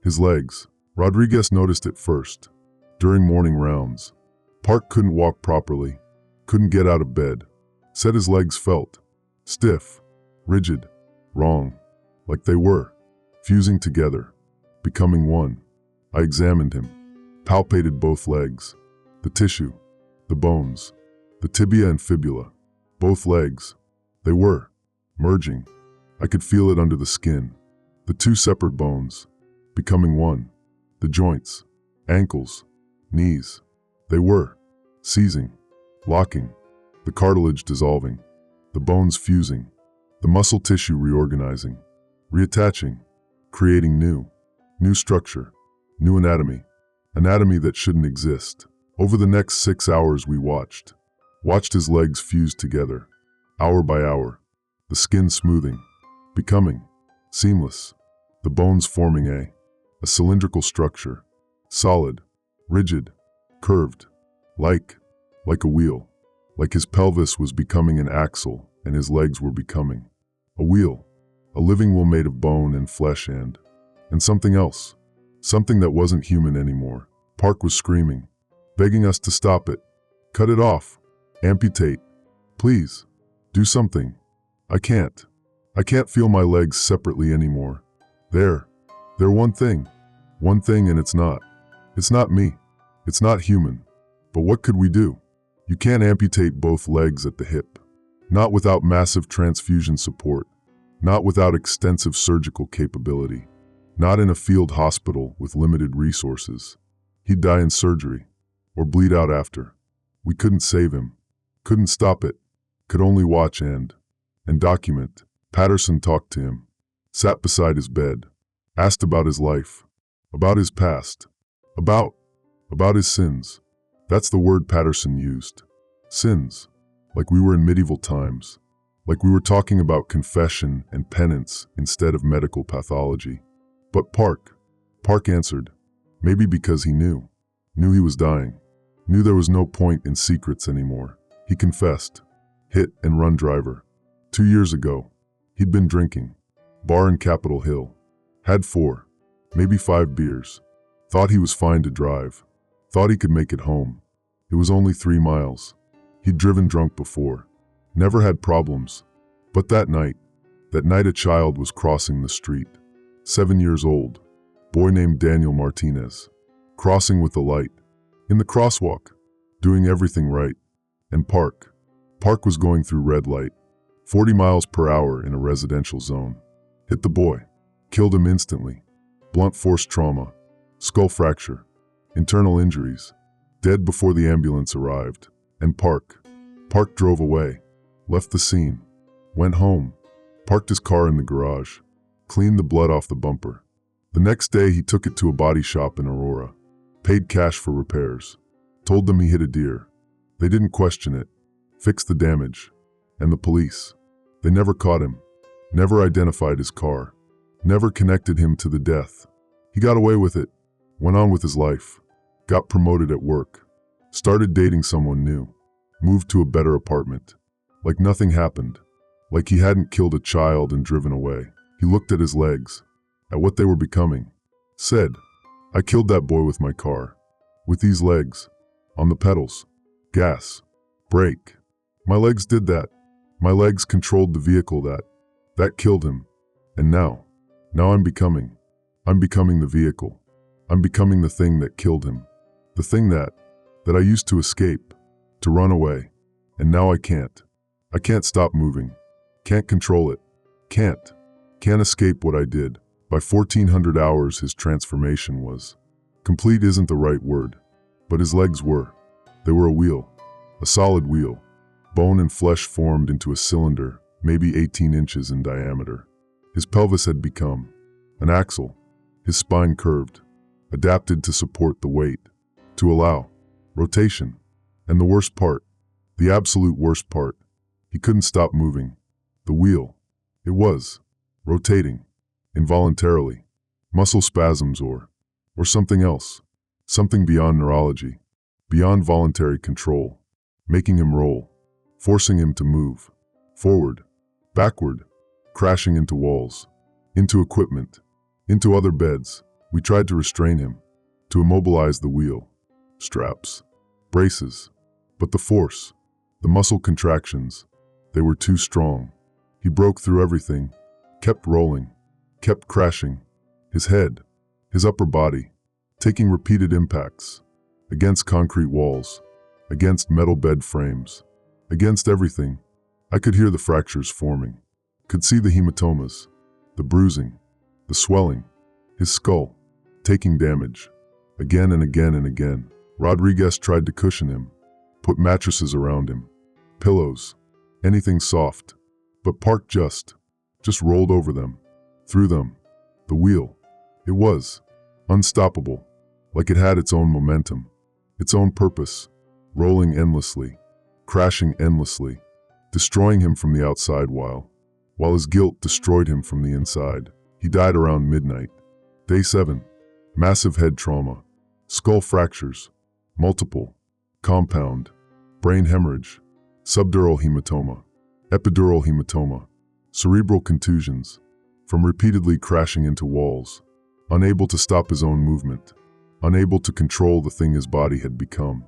his legs. Rodriguez noticed it first. During morning rounds. Park couldn't walk properly. Couldn't get out of bed. Said his legs felt stiff, rigid, wrong. Like they were fusing together, becoming one. I examined him. Palpated both legs. The tissue. The bones. The tibia and fibula. Both legs. They were merging. I could feel it under the skin. The two separate bones. Becoming one. The joints. Ankles. Knees. They were seizing. Locking. The cartilage dissolving. The bones fusing. The muscle tissue reorganizing. Reattaching. Creating new structure. New anatomy. Anatomy that shouldn't exist. Over the next 6 hours we watched his legs fuse together, hour by hour, the skin smoothing, becoming seamless, the bones forming a cylindrical structure, solid, rigid, curved, like a wheel, like his pelvis was becoming an axle and his legs were becoming a wheel, a living wheel made of bone and flesh and something else, something that wasn't human anymore. Park was screaming, begging us to stop it, cut it off, amputate, please, do something. I can't feel my legs separately anymore. They're one thing and it's not me, it's not human. But what could we do? You can't amputate both legs at the hip, not without massive transfusion support, not without extensive surgical capability, not in a field hospital with limited resources. He'd die in surgery, or bleed out after. We couldn't save him, couldn't stop it, could only watch and document. Patterson talked to him, sat beside his bed, asked about his life, about his past, about his sins. That's the word Patterson used. Sins. Like we were in medieval times. Like we were talking about confession and penance instead of medical pathology. But Park answered, maybe because he knew he was dying, knew there was no point in secrets anymore. He confessed, hit and run driver. 2 years ago, he'd been drinking, bar in Capitol Hill, had 4 maybe 5 beers. Thought he was fine to drive. Thought he could make it home. It was only 3 miles. He'd driven drunk before. Never had problems. But that night a child was crossing the street. 7 years old. Boy named Daniel Martinez. Crossing with the light. In the crosswalk. Doing everything right. And Park was going through red light. 40 miles per hour in a residential zone. Hit the boy. Killed him instantly. Blunt force trauma. Skull fracture. Internal injuries. Dead before the ambulance arrived. And Park drove away. Left the scene. Went home. Parked his car in the garage. Cleaned the blood off the bumper. The next day he took it to a body shop in Aurora. Paid cash for repairs. Told them he hit a deer. They didn't question it. Fixed the damage. And the police. They never caught him. Never identified his car. Never connected him to the death. He got away with it. Went on with his life. Got promoted at work. Started dating someone new. Moved to a better apartment. Like nothing happened. Like he hadn't killed a child and driven away. He looked at his legs. At what they were becoming. Said, I killed that boy with my car. With these legs. On the pedals. Gas. Brake. My legs did that. My legs controlled the vehicle that killed him. And now I'm becoming the vehicle. I'm becoming the thing that killed him. The thing that I used to escape, to run away. And now I can't. I can't stop moving. Can't control it. Can't escape what I did. By 1400 hours his transformation was. Complete isn't the right word. But his legs were. They were a wheel. A solid wheel. Bone and flesh formed into a cylinder, maybe 18 inches in diameter. His pelvis had become an axle. His spine curved. Adapted to support the weight. To allow rotation. And the worst part. The absolute worst part. He couldn't stop moving. The wheel. It was rotating. Involuntarily. Muscle spasms or something else. Something beyond neurology. Beyond voluntary control. Making him roll. Forcing him to move. Forward. Backward. Crashing into walls. Into equipment. Into other beds. We tried to restrain him. To immobilize the wheel. Straps. Braces. But the force. The muscle contractions. They were too strong. He broke through everything. Kept rolling. Kept crashing. His head. His upper body. Taking repeated impacts. Against concrete walls. Against metal bed frames. Against everything. I could hear the fractures forming. Could see the hematomas. The bruising. The swelling. His skull. Taking damage. Again and again and again. Rodriguez tried to cushion him. Put mattresses around him. Pillows. Anything soft. But Park just rolled over them. Through them. The wheel. It was unstoppable. Like it had its own momentum. Its own purpose. Rolling endlessly. Crashing endlessly. Destroying him from the outside while his guilt destroyed him from the inside. He died around midnight. Day 7. Massive head trauma. Skull fractures. Multiple. Compound. Brain hemorrhage. Subdural hematoma. Epidural hematoma. Cerebral contusions. From repeatedly crashing into walls. Unable to stop his own movement. Unable to control the thing his body had become.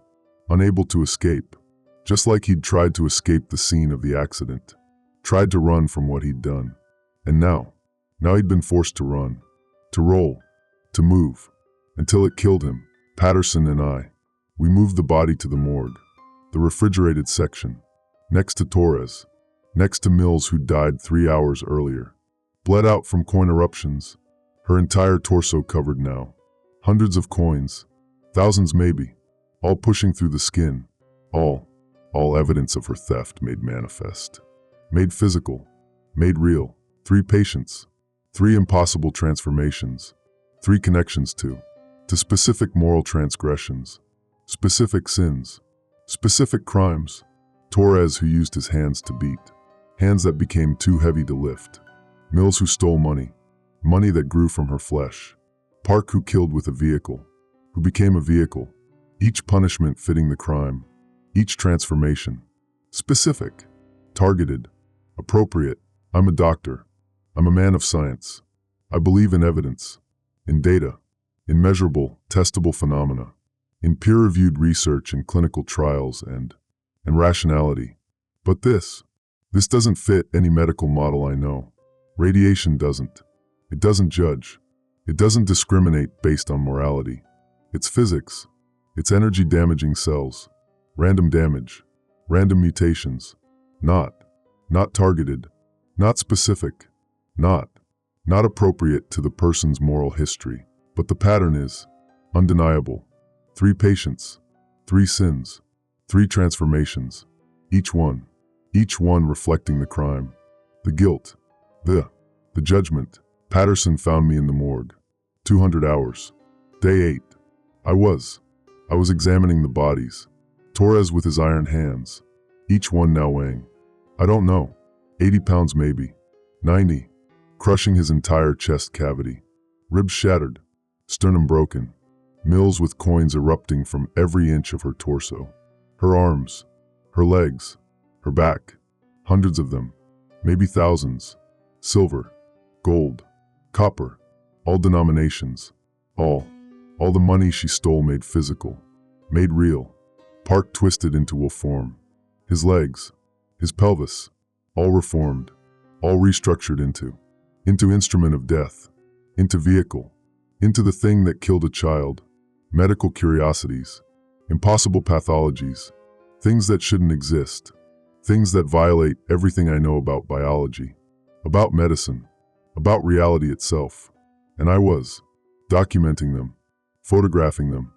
Unable to escape. Just like he'd tried to escape the scene of the accident. Tried to run from what he'd done. And now he'd been forced to run. To roll. To move. Until it killed him. Patterson and I. We moved the body to the morgue. The refrigerated section. Next to Torres. Next to Mills, who died 3 hours earlier. Bled out from coin eruptions. Her entire torso covered now. Hundreds of coins. Thousands maybe. All pushing through the skin. All evidence of her theft made manifest. Made physical. Made real. 3 patients. 3 impossible transformations. 3 connections to specific moral transgressions. Specific sins. Specific crimes. Torres, who used his hands to beat. Hands that became too heavy to lift. Mills, who stole money. Money that grew from her flesh. Park, who killed with a vehicle. Who became a vehicle. Each punishment fitting the crime. Each transformation. Specific. Targeted. Appropriate. I'm a doctor. I'm a man of science. I believe in evidence. in data, in measurable, testable phenomena, in peer-reviewed research and clinical trials and rationality. But this doesn't fit any medical model I know. Radiation doesn't. It doesn't judge. It doesn't discriminate based on morality. It's physics. It's energy damaging cells. Random damage. Random mutations. Not targeted. Not specific. Not appropriate to the person's moral history. But the pattern is undeniable. 3 patients. 3 sins. 3 transformations. Each one reflecting the crime. The guilt. The judgment. Patterson found me in the morgue. 200 hours. Day 8. I was examining the bodies. Torres with his iron hands. Each one now weighing, I don't know, 80 pounds maybe. 90. Crushing his entire chest cavity. Ribs shattered. Sternum broken. Mills with coins erupting from every inch of her torso. Her arms. Her legs. Her back. Hundreds of them. Maybe thousands. Silver. Gold. Copper. All denominations. All the money she stole made physical. Made real. Park twisted into a form. His legs. His pelvis. All reformed. All restructured into instrument of death. Into vehicle. Into the thing that killed a child. Medical curiosities. Impossible pathologies. Things that shouldn't exist. Things that violate everything I know about biology. About medicine. About reality itself. And I was documenting them, photographing them,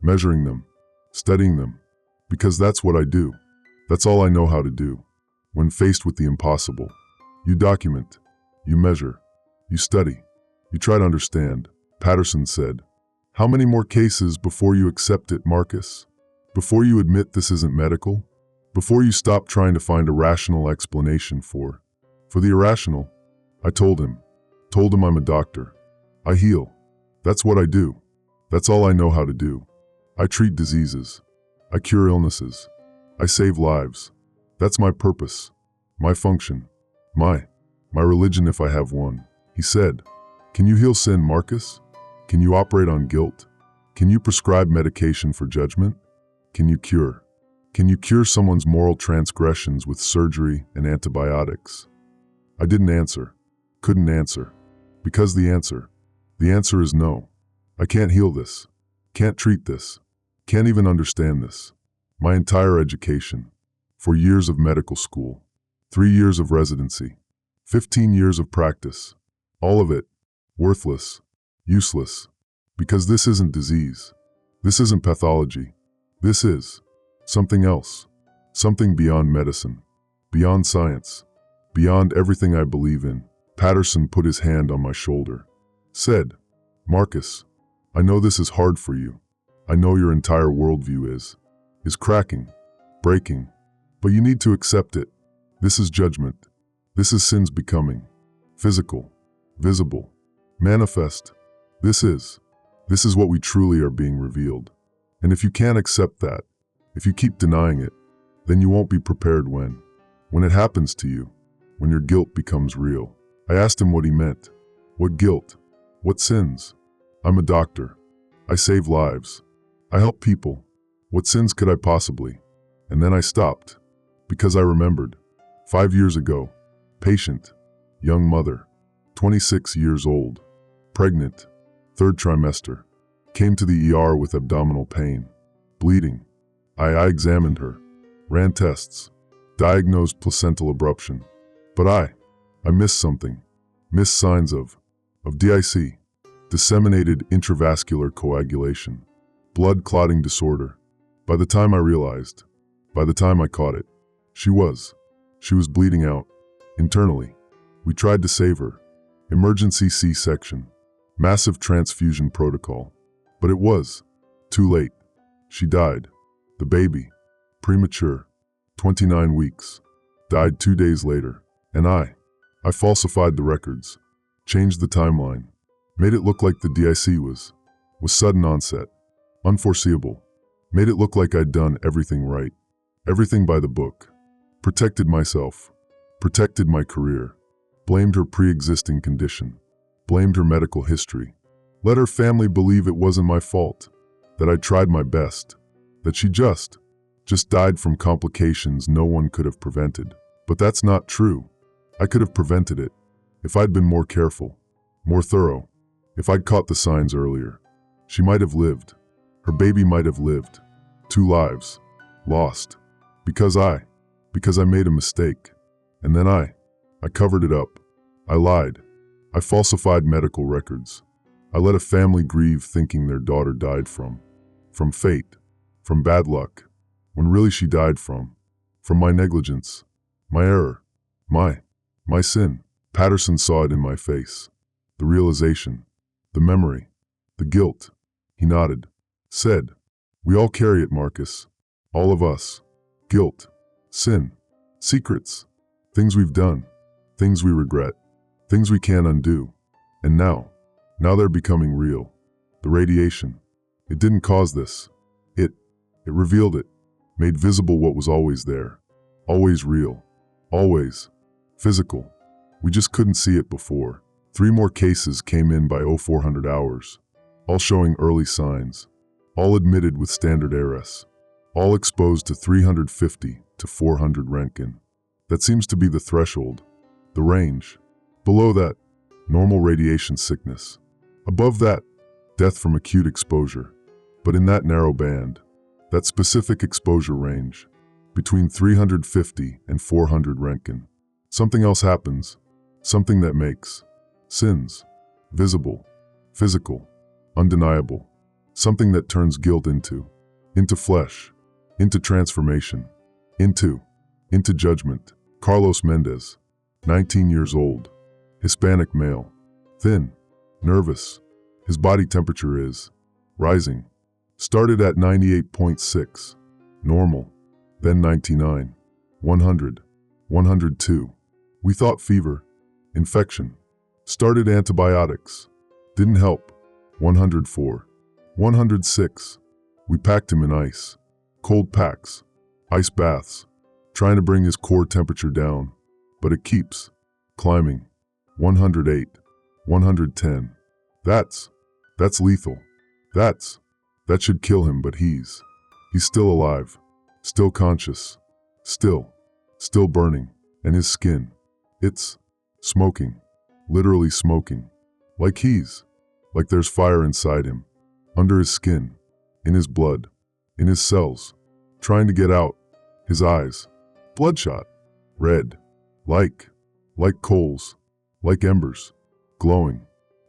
measuring them, studying them, because that's what I do. That's all I know how to do. When faced with the impossible, you document, you measure, you study, you try to understand. Patterson said, "How many more cases before you accept it, Marcus? Before you admit this isn't medical? Before you stop trying to find a rational explanation for the irrational?" I told him I'm a doctor. I heal. That's what I do. That's all I know how to do. I treat diseases. I cure illnesses. I save lives. That's my purpose, my function, my religion if I have one. He said, "Can you heal sin, Marcus? Can you operate on guilt? Can you prescribe medication for judgment? Can you cure? Can you cure someone's moral transgressions with surgery and antibiotics?" I didn't answer. Couldn't answer. Because the answer is no. I can't heal this. Can't treat this. Can't even understand this. My entire education. 4 years of medical school. 3 years of residency. 15 years of practice. All of it. Worthless. Useless. Because this isn't disease. This isn't pathology. This is something else. Something beyond medicine. Beyond science. Beyond everything I believe in. Patterson put his hand on my shoulder. Said, "Marcus, I know this is hard for you. I know your entire worldview is cracking, breaking, but you need to accept it. This is judgment. This is sin's becoming. Physical, visible, manifest. This is what we truly are being revealed. And if you can't accept that, if you keep denying it, then you won't be prepared when it happens to you, when your guilt becomes real." I asked him what he meant. What guilt? What sins? I'm a doctor. I save lives. I help people. What sins could I possibly? And then I stopped, because I remembered. 5 years ago, patient, young mother, 26 years old, pregnant, 3rd trimester, came to the ER with abdominal pain, bleeding. I examined her, ran tests, diagnosed placental abruption. But I missed something, missed signs of DIC, disseminated intravascular coagulation, blood clotting disorder. By the time I realized, by the time I caught it, she was bleeding out, internally. We tried to save her, emergency C-section, massive transfusion protocol, but it was too late. She died. The baby, premature, 29 weeks, died 2 days later, and I falsified the records, changed the timeline, made it look like the DIC was sudden onset, unforeseeable, made it look like I'd done everything right, everything by the book, protected myself, protected my career, blamed her pre-existing condition, blamed her medical history, Let her family believe it wasn't my fault, that I tried my best, that she just died from complications no one could have prevented. But that's not true. I could have prevented it if I'd been more careful, more thorough, if I'd caught the signs earlier. She might have lived. Her baby might have lived. 2 lives lost because I made a mistake. And then I covered it up. I lied. I falsified medical records. I let a family grieve thinking their daughter died from fate, from bad luck, when really she died from my negligence, my error, my sin. Patterson saw it in my face. The realization, the memory, the guilt. He nodded, said, "We all carry it, Marcus. All of us. Guilt, sin, secrets, things we've done, things we regret, things we can't undo. And now they're becoming real. The radiation, it didn't cause this. It revealed it, made visible what was always there, always real, always physical. We just couldn't see it before." 3 more cases came in by 0400 hours, all showing early signs, all admitted with standard ARS, all exposed to 350 to 400 Röntgen. That seems to be the threshold, the range. Below that, normal radiation sickness. Above that, death from acute exposure. But in that narrow band, that specific exposure range, between 350 and 400 Röntgen, something else happens, something that makes sins visible, physical, undeniable, something that turns guilt into flesh, into transformation, into judgment. Carlos Mendez, 19 years old, Hispanic male, thin, nervous. His body temperature is rising. Started at 98.6, normal, then 99, 100, 102. We thought fever, infection. Started antibiotics. Didn't help. 104, 106. We packed him in ice, cold packs, ice baths, trying to bring his core temperature down, but it keeps climbing. 108, 110. That's lethal. That should kill him, but he's still alive, still conscious, still burning, and his skin, it's smoking, literally smoking, like there's fire inside him, under his skin, in his blood, in his cells, trying to get out. His eyes, bloodshot, red, like coals, like embers, glowing.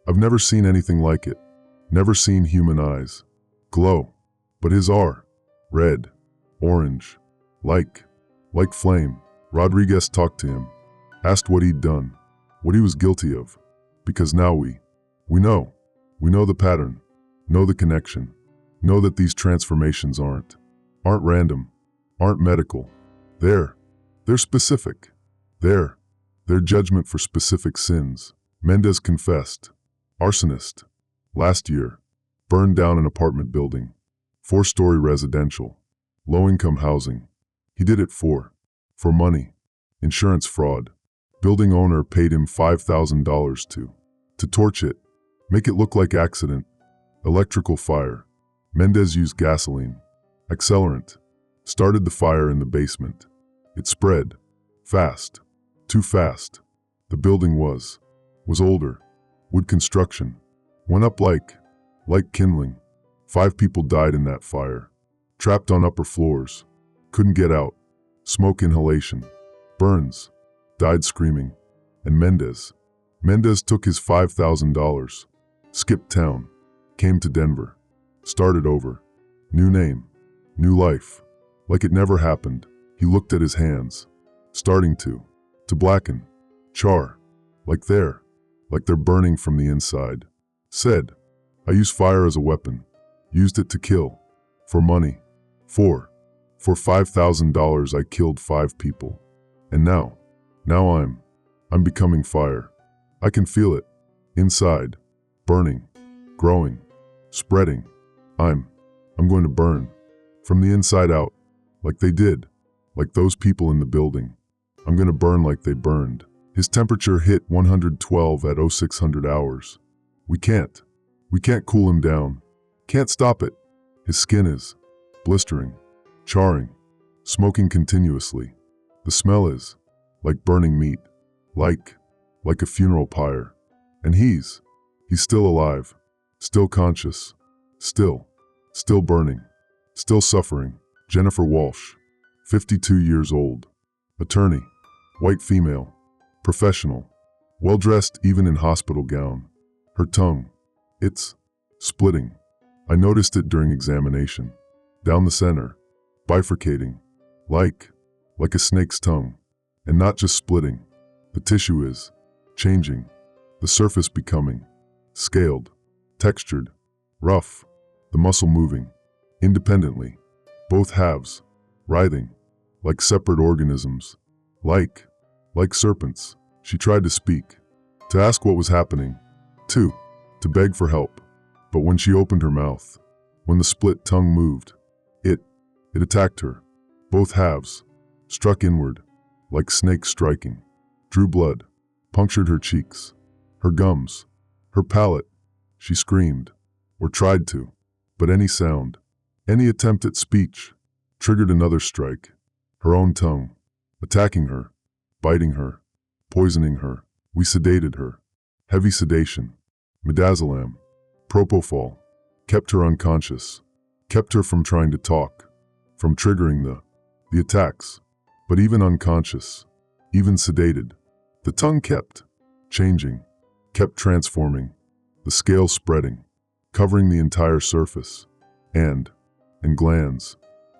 I've never seen anything like it, never seen human eyes glow, but his are red, orange, like flame. Rodriguez talked to him, asked what he'd done, what he was guilty of, because now we know the pattern, know the connection, know that these transformations aren't random, aren't medical. They're specific. They're judgment for specific sins. Mendez confessed. Arsonist. Last year, burned down an apartment building, 4-story residential, low-income housing. He did it for money, insurance fraud. Building owner paid him $5,000 to torch it, make it look like accident. Electrical fire. Mendez used gasoline, accelerant, started the fire in the basement. It spread, fast, too fast. The building was older, wood construction, went up like kindling. 5 people died in that fire, trapped on upper floors, couldn't get out, smoke inhalation, burns, died screaming. And Mendez took his $5,000, skipped town, came to Denver, started over, new name, new life, like it never happened. He looked at his hands, starting to blacken, char, like they're burning from the inside. Said, "I use fire as a weapon, used it to kill, for money, for $5,000 I killed 5 people. And now I'm becoming fire. I can feel it, inside, burning, growing, spreading. I'm going to burn, from the inside out, like they did, like those people in the building. I'm going to burn like they burned." His temperature hit 112 at 0600 hours. We We can't cool him down. Can't stop it. His skin is blistering, charring, smoking continuously. The smell is like burning meat, like a funeral pyre. And he's still alive, still conscious, still burning, still suffering. Jennifer Walsh, 52 years old, attorney, white female, professional, well-dressed even in hospital gown. Her tongue, it's splitting. I noticed it during examination. Down the center, bifurcating, like a snake's tongue. And not just splitting. The tissue is changing, the surface becoming scaled, textured, rough, the muscle moving independently, both halves writhing like separate organisms, like serpents. She tried to speak, to ask what was happening, to beg for help. But when she opened her mouth, when the split tongue moved, it attacked her. Both halves struck inward, like snakes striking, drew blood, punctured her cheeks, her gums, her palate. She screamed, or tried to, but any sound, any attempt at speech, triggered another strike, her own tongue, attacking her, biting her, poisoning her. We sedated her. Heavy sedation, midazolam, propofol, kept her unconscious, kept her from trying to talk, from triggering the attacks. But even unconscious, even sedated, the tongue kept changing, kept transforming, the scale spreading, covering the entire surface, and glands,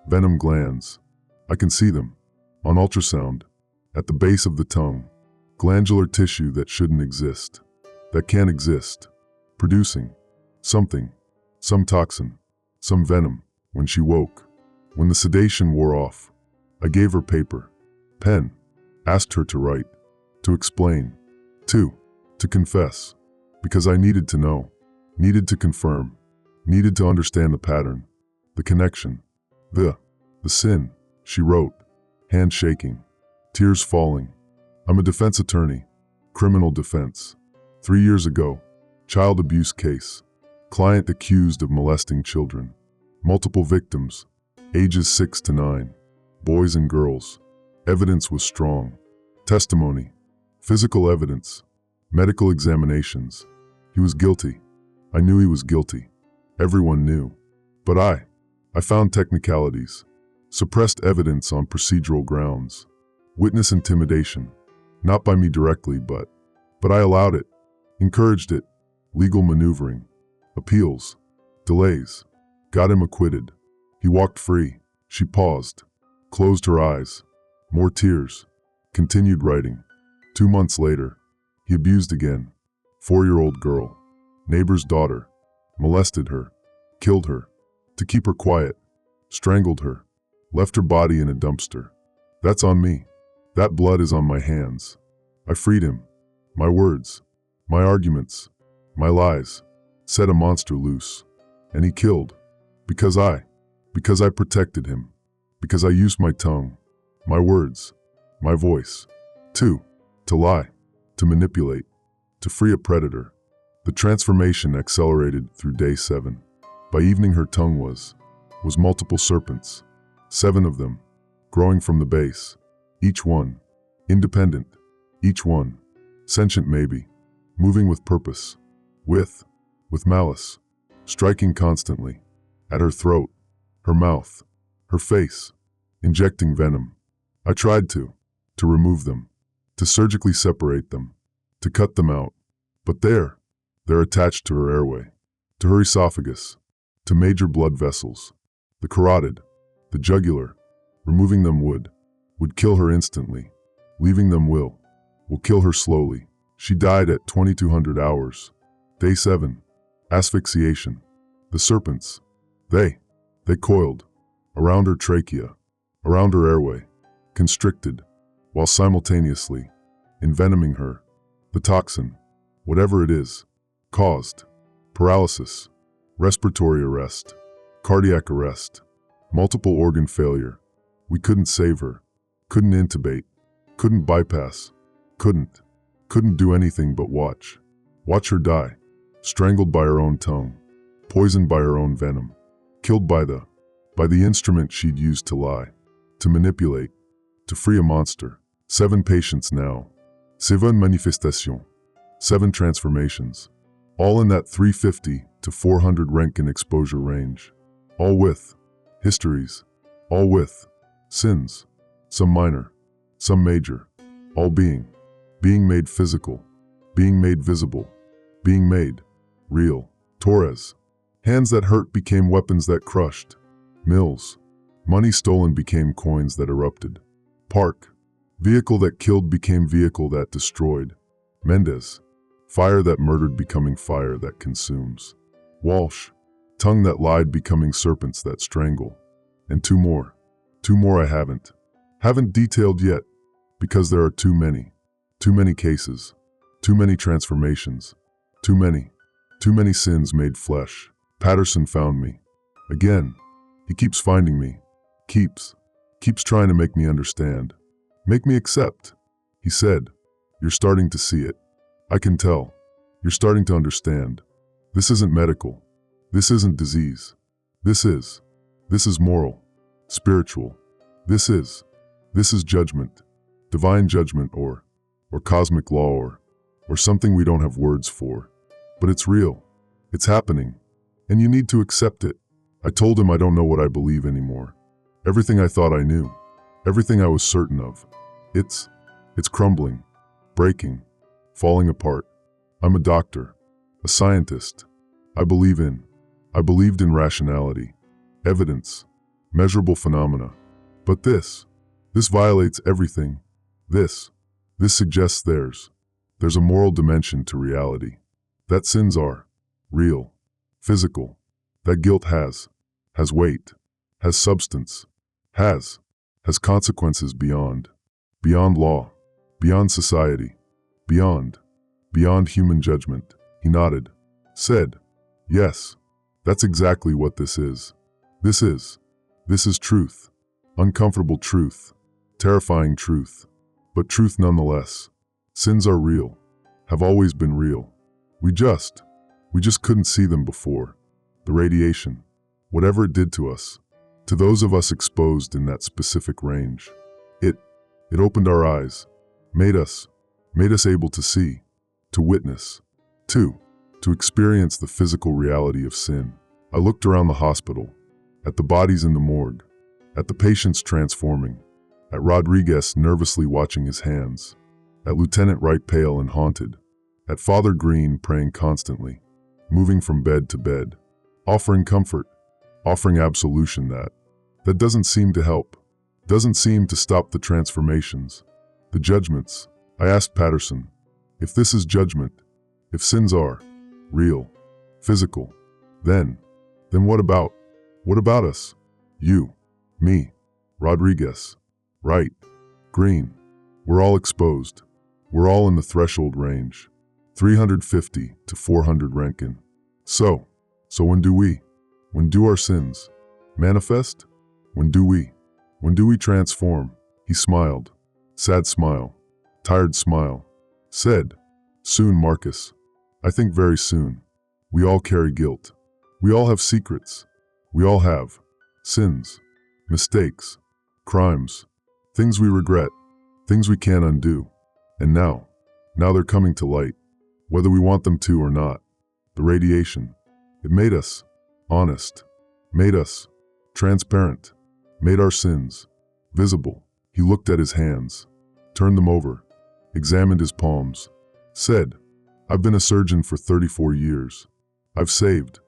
venom glands. I can see them, on ultrasound, at the base of the tongue, glandular tissue that shouldn't exist, that can't exist, producing something, some toxin, some venom. When she woke, when the sedation wore off, I gave her paper, pen, asked her to write, to explain, to confess, because I needed to know, needed to confirm, needed to understand the pattern, the connection, the sin. She wrote, hand shaking, tears falling. I'm a defense attorney, criminal defense. 3 years ago, child abuse case, client accused of molesting children, multiple victims, ages 6 to 9. Boys and girls. Evidence was strong. Testimony, physical evidence, medical examinations. He was guilty. I knew he was guilty. Everyone knew. But I found technicalities, suppressed evidence on procedural grounds, witness intimidation, not by me directly, but I allowed it, encouraged it, legal maneuvering, appeals, delays, got him acquitted. He walked free. She paused, closed her eyes, more tears, continued writing. 2 months later, he abused again. 4-year-old girl, neighbor's daughter, molested her, killed her, to keep her quiet, strangled her, left her body in a dumpster. That's on me. That blood is on my hands. I freed him. My words, my arguments, my lies, set a monster loose. And he killed. Because I protected him. Because I used my tongue, my words, my voice, to lie, to manipulate, to free a predator. The transformation accelerated through day 7. By evening her tongue was multiple serpents, 7 of them, growing from the base, each one independent, each one sentient maybe, moving with purpose, with malice, striking constantly, at her throat, her mouth, her face, injecting venom. I tried to remove them, to surgically separate them, to cut them out, but they're attached to her airway, to her esophagus, to major blood vessels, the carotid, the jugular. Removing them would kill her instantly. Leaving them will kill her slowly. She died at 2200 hours. Day 7, asphyxiation. The serpents, they coiled around her trachea, around her airway, constricted, while simultaneously envenoming her. The toxin, whatever it is, caused paralysis, respiratory arrest, cardiac arrest, multiple organ failure. We couldn't save her, couldn't intubate, couldn't bypass, couldn't do anything but watch her die. strangled by her own tongue, poisoned by her own venom, killed by the instrument she'd used to lie, to manipulate, to free a monster. 7 patients now. 7 manifestations. 7 transformations. All in that 350 to 400 Roentgen exposure range. All with histories. All with sins. Some minor, some major. All being made physical, being made visible, being made real. Torres. Hands that hurt became weapons that crushed. Mills. Money stolen became coins that erupted. Park. Vehicle that killed became vehicle that destroyed. Mendez. Fire that murdered becoming fire that consumes. Walsh. Tongue that lied becoming serpents that strangle. And 2 more. 2 more I haven't detailed yet, because there are too many. Too many cases. Too many transformations. Too many sins made flesh. Patterson found me. Again. He keeps finding me. Keeps trying to make me understand. Make me accept. He said, "You're starting to see it. I can tell. You're starting to understand. This isn't medical. This isn't disease. This is moral, spiritual. This is judgment, divine judgment or cosmic law or something we don't have words for. But it's real. It's happening. And you need to accept it." I told him I don't know what I believe anymore. Everything I thought I knew. Everything I was certain of. It's crumbling, breaking, falling apart. I'm a doctor, a scientist. I believed in rationality, evidence, measurable phenomena. But this violates everything. This suggests there's a moral dimension to reality. That sins are real, physical. That guilt has weight, has substance, has consequences beyond law, beyond society, beyond human judgment. He nodded, said, "Yes, that's exactly what this is. This is truth, uncomfortable truth, terrifying truth, but truth nonetheless. Sins are real, have always been real. We just couldn't see them before. The radiation, whatever it did to us, to those of us exposed in that specific range, it opened our eyes, made us able to see, to witness, to experience the physical reality of sin. I looked around the hospital, at the bodies in the morgue, at the patients transforming, at Rodriguez nervously watching his hands, at Lieutenant Wright pale and haunted, at Father Green praying constantly, moving from bed to bed, offering comfort, offering absolution that doesn't seem to help, doesn't seem to stop the transformations, the judgments. I asked Patterson, if this is judgment, if sins are real, physical, then what about us? You, me, Rodriguez, Wright, Green. We're all exposed. We're all in the threshold range, 350 to 400 Roentgen. So when do our sins manifest? When do we transform? He smiled, sad smile, tired smile, said, "Soon, Marcus. I think very soon. We all carry guilt. We all have secrets. We all have sins, mistakes, crimes, things we regret, things we can't undo. And now they're coming to light, whether we want them to or not. The radiation, it made us honest, made us transparent, made our sins visible." He looked at his hands, turned them over, examined his palms, said, "I've been a surgeon for 34 years. I've saved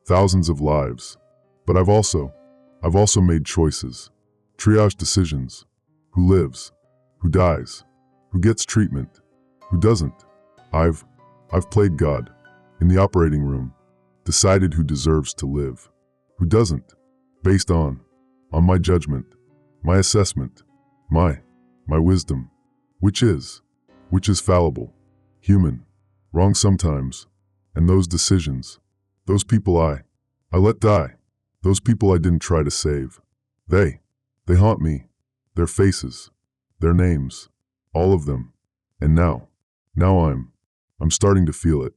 thousands of lives, but I've also made choices, triage decisions. Who lives? Who dies? Who gets treatment? Who doesn't? I've played God in the operating room, decided who deserves to live, who doesn't, based on my judgment, my assessment, my wisdom, which is fallible, human, wrong sometimes, and those decisions, those people I let die, those people I didn't try to save, they haunt me, their faces, their names, all of them, and now I'm starting to feel it,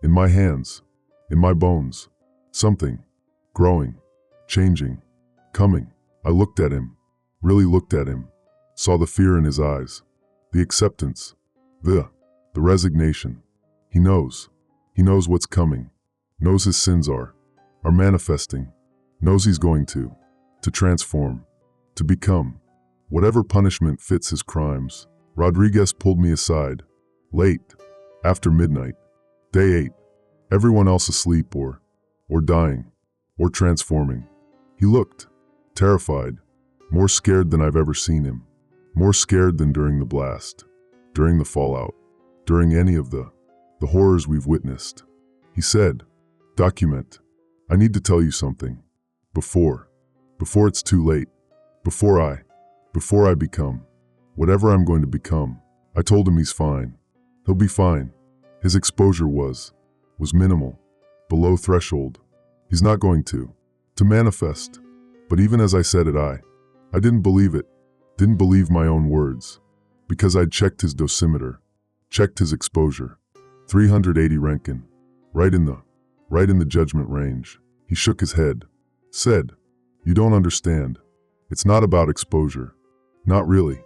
in my hands, In my bones. Something. Growing. Changing. Coming. I looked at him. Really looked at him. Saw the fear in his eyes. The acceptance. The resignation. He knows. He knows what's coming. Knows his sins are manifesting. Knows he's going to transform. To become. Whatever punishment fits his crimes. Rodriguez pulled me aside. Late. After midnight. Day 8. Everyone else asleep or dying. Or transforming. He looked terrified. More scared than I've ever seen him. More scared than during the blast. During the fallout. During any of the horrors we've witnessed. He said, "Document. I need to tell you something. Before it's too late. Before I become whatever I'm going to become." I told him he's fine. He'll be fine. His exposure was minimal. Below threshold. He's not going to manifest. But even as I said it, I didn't believe it. Didn't believe my own words. Because I'd checked his dosimeter. Checked his exposure. 380 Renkin. Right in the judgment range. He shook his head. Said, "You don't understand. It's not about exposure. Not really.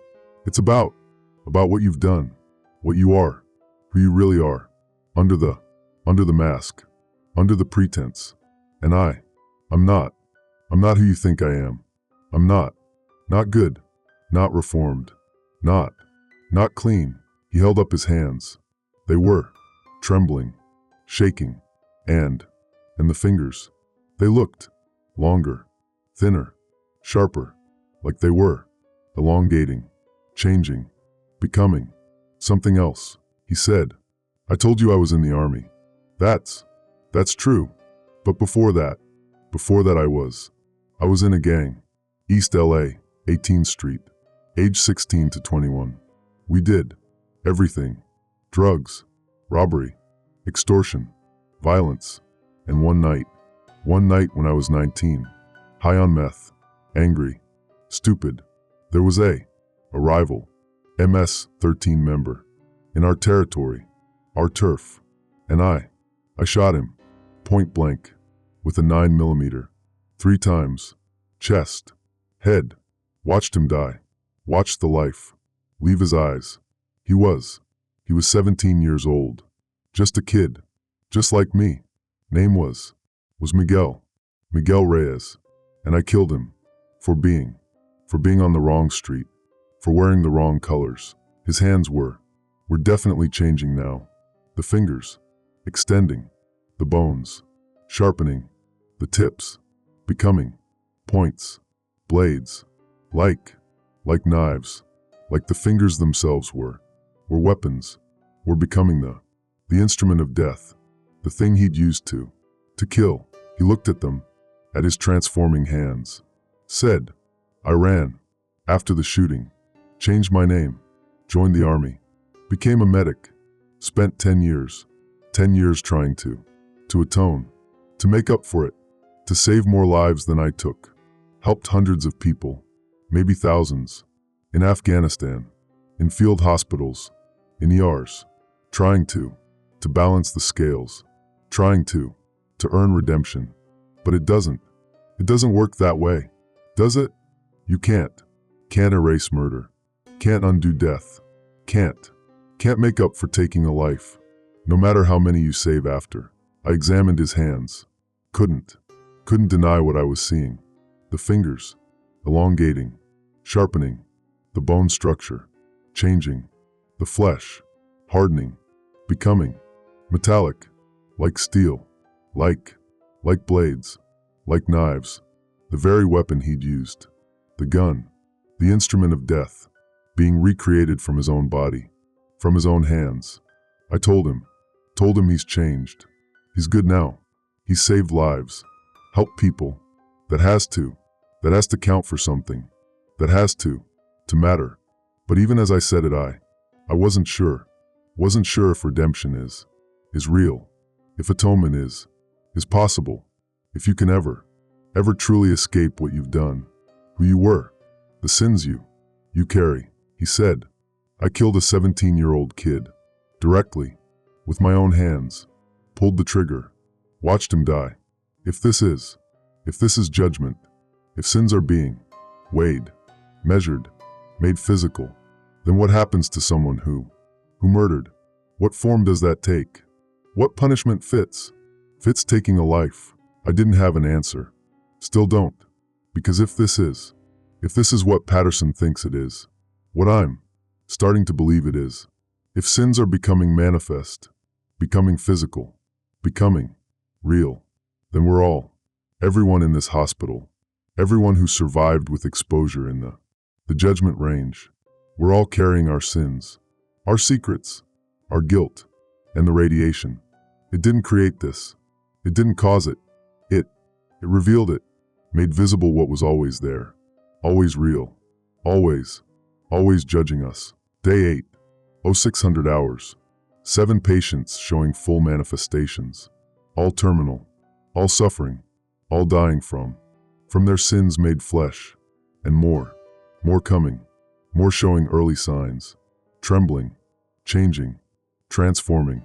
It's about what you've done. What you are. Who you really are. Under the mask. Under the pretense. And I'm not who you think I am. I'm not good. Not reformed. Not clean." He held up his hands. They were trembling, shaking, and the fingers. They looked longer, thinner, sharper, like they were elongating, changing, becoming something else. He said, "I told you I was in the army. That's true. But before that I was in a gang. East LA, 18th Street, age 16 to 21. We did everything. Drugs, robbery, extortion, violence. And one night when I was 19, high on meth, angry, stupid, there was a rival, MS-13 member, in our territory, our turf, and I shot him, point blank, with a 9mm, 3 times, chest, head, watched him die, watched the life leave his eyes. He was 17 years old, just a kid, just like me. Name was Miguel Reyes, and I killed him for being on the wrong street, for wearing the wrong colors. His hands were definitely changing now, the fingers extending, the bones sharpening, the tips becoming points, blades, like knives, like the fingers themselves were weapons, were becoming the instrument of death, the thing he'd used to kill. He looked at them, at his transforming hands, said, "I ran after the shooting, changed my name, joined the army, became a medic, spent 10 years trying to atone, to make up for it, to save more lives than I took, helped hundreds of people, maybe thousands, in Afghanistan, in field hospitals, in ERs, trying to balance the scales, trying to earn redemption. But it doesn't work that way, does it? You can't erase murder, can't undo death, can't make up for taking a life, no matter how many you save after." I examined his hands, couldn't deny what I was seeing, the fingers, elongating, sharpening, the bone structure, changing, the flesh, hardening, becoming, metallic, like steel, like blades, like knives, the very weapon he'd used, the gun, the instrument of death, being recreated from his own body, from his own hands. I told him he's changed. He's good now. He's saved lives, helped people. That has to count for something. That has to matter. But even as I said it, I wasn't sure if redemption is real, if atonement is possible, if you can ever truly escape what you've done, who you were, the sins you carry. He said, "I killed a 17-year-old kid, directly, with my own hands, pulled the trigger, watched him die. If this is judgment, if sins are being weighed, measured, made physical, then what happens to someone who murdered? What form does that take? What punishment fits? Fits taking a life? I didn't have an answer. Still don't. Because if this is what Patterson thinks it is, what I'm starting to believe it is, if sins are becoming manifest, becoming physical, becoming real, then we're all, everyone in this hospital, everyone who survived with exposure in the judgment range, we're all carrying our sins, our secrets, our guilt, and the radiation. It didn't create this. It didn't cause it. It revealed it, made visible what was always there, always real, always judging us. Day 8, 0600 hours, 7 patients showing full manifestations, all terminal, all suffering, all dying from their sins made flesh, and more coming, more showing early signs, trembling, changing, transforming.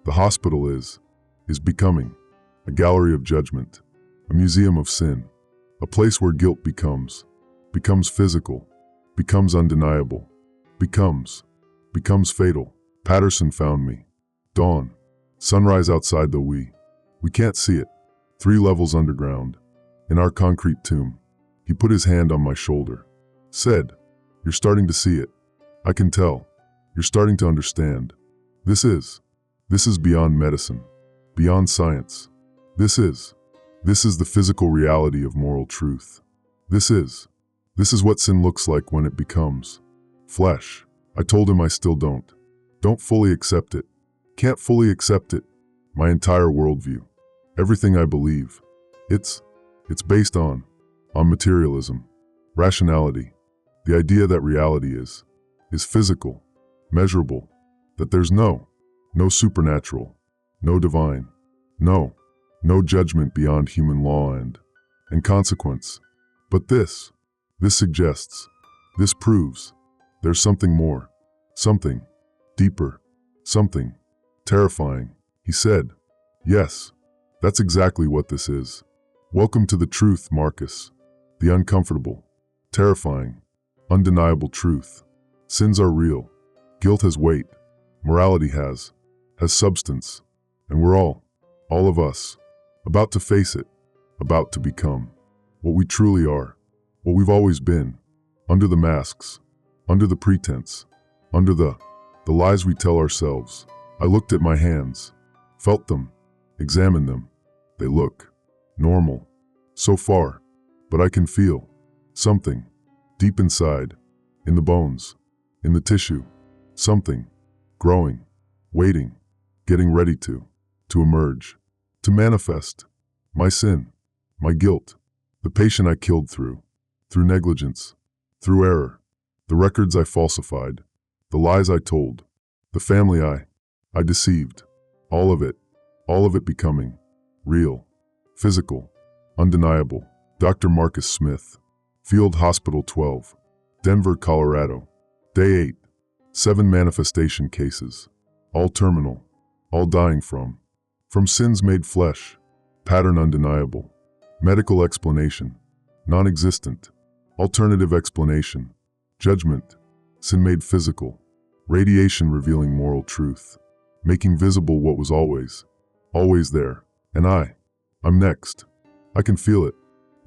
The hospital is becoming a gallery of judgment, a museum of sin, a place where guilt becomes physical, becomes undeniable, becomes fatal. Patterson found me. Dawn, sunrise outside though we can't see it. 3 levels underground, in our concrete tomb. He put his hand on my shoulder, said, "You're starting to see it. I can tell. You're starting to understand. This is beyond medicine, beyond science. This is the physical reality of moral truth. This is what sin looks like when it becomes flesh." I told him I still don't fully accept it. Can't fully accept it. My entire worldview, everything I believe, it's based on materialism, rationality, the idea that reality is physical, measurable, that there's no supernatural, no divine, no judgment beyond human law and consequence. But this suggests, this proves, there's something more, something deeper, something terrifying. He said, "Yes, that's exactly what this is. Welcome to the truth, Marcus. The uncomfortable, terrifying, undeniable truth. Sins are real. Guilt has weight. Morality has substance. And we're all of us, about to face it, about to become what we truly are, what we've always been, under the masks, under the pretense, under the lies we tell ourselves." I looked at my hands, felt them, examined them. They look normal so far, but I can feel something deep inside, in the bones, in the tissue, something growing, waiting, getting ready to emerge, to manifest. My sin, my guilt, the patient I killed through negligence, through error, the records I falsified, the lies I told, the family I deceived, all of it becoming real, physical, undeniable. Dr. Marcus Smith, Field Hospital 12, Denver, Colorado. Day 8, 7 manifestation cases, all terminal, all dying from sins made flesh, pattern undeniable, medical explanation, non-existent, alternative explanation, judgment, sin made physical, radiation revealing moral truth, making visible what was always there. And I'm next. I can feel it,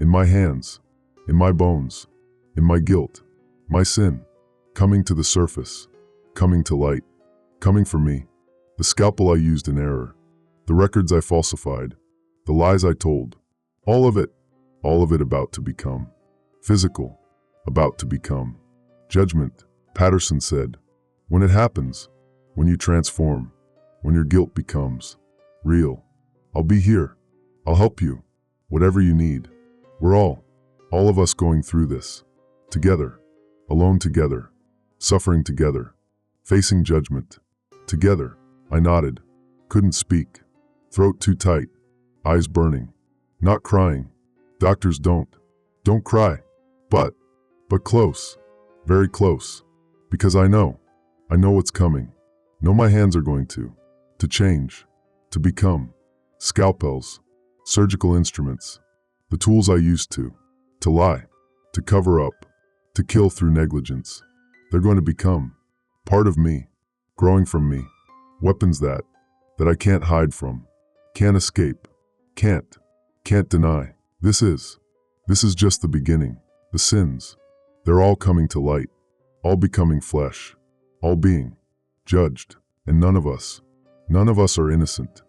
in my hands, in my bones, in my guilt, my sin, coming to the surface, coming to light, coming for me, the scalpel I used in error, the records I falsified, the lies I told, all of it about to become physical, about to become judgment. Patterson said, when it happens, when you transform, when your guilt becomes real, I'll be here. I'll help you, whatever you need. We're all of us going through this, together, alone together, suffering together, facing judgment, together. I nodded, couldn't speak, throat too tight, eyes burning, not crying. Doctors don't cry, but close, very close, because I know what's coming. Know my hands are going to change, to become Scalpels, surgical instruments, the tools I used to lie, to cover up, to kill through negligence. They're going to become part of me, growing from me. Weapons that I can't hide from, can't escape, can't deny. This is just the beginning. The sins, they're all coming to light, all becoming flesh, all being judged, and none of us are innocent.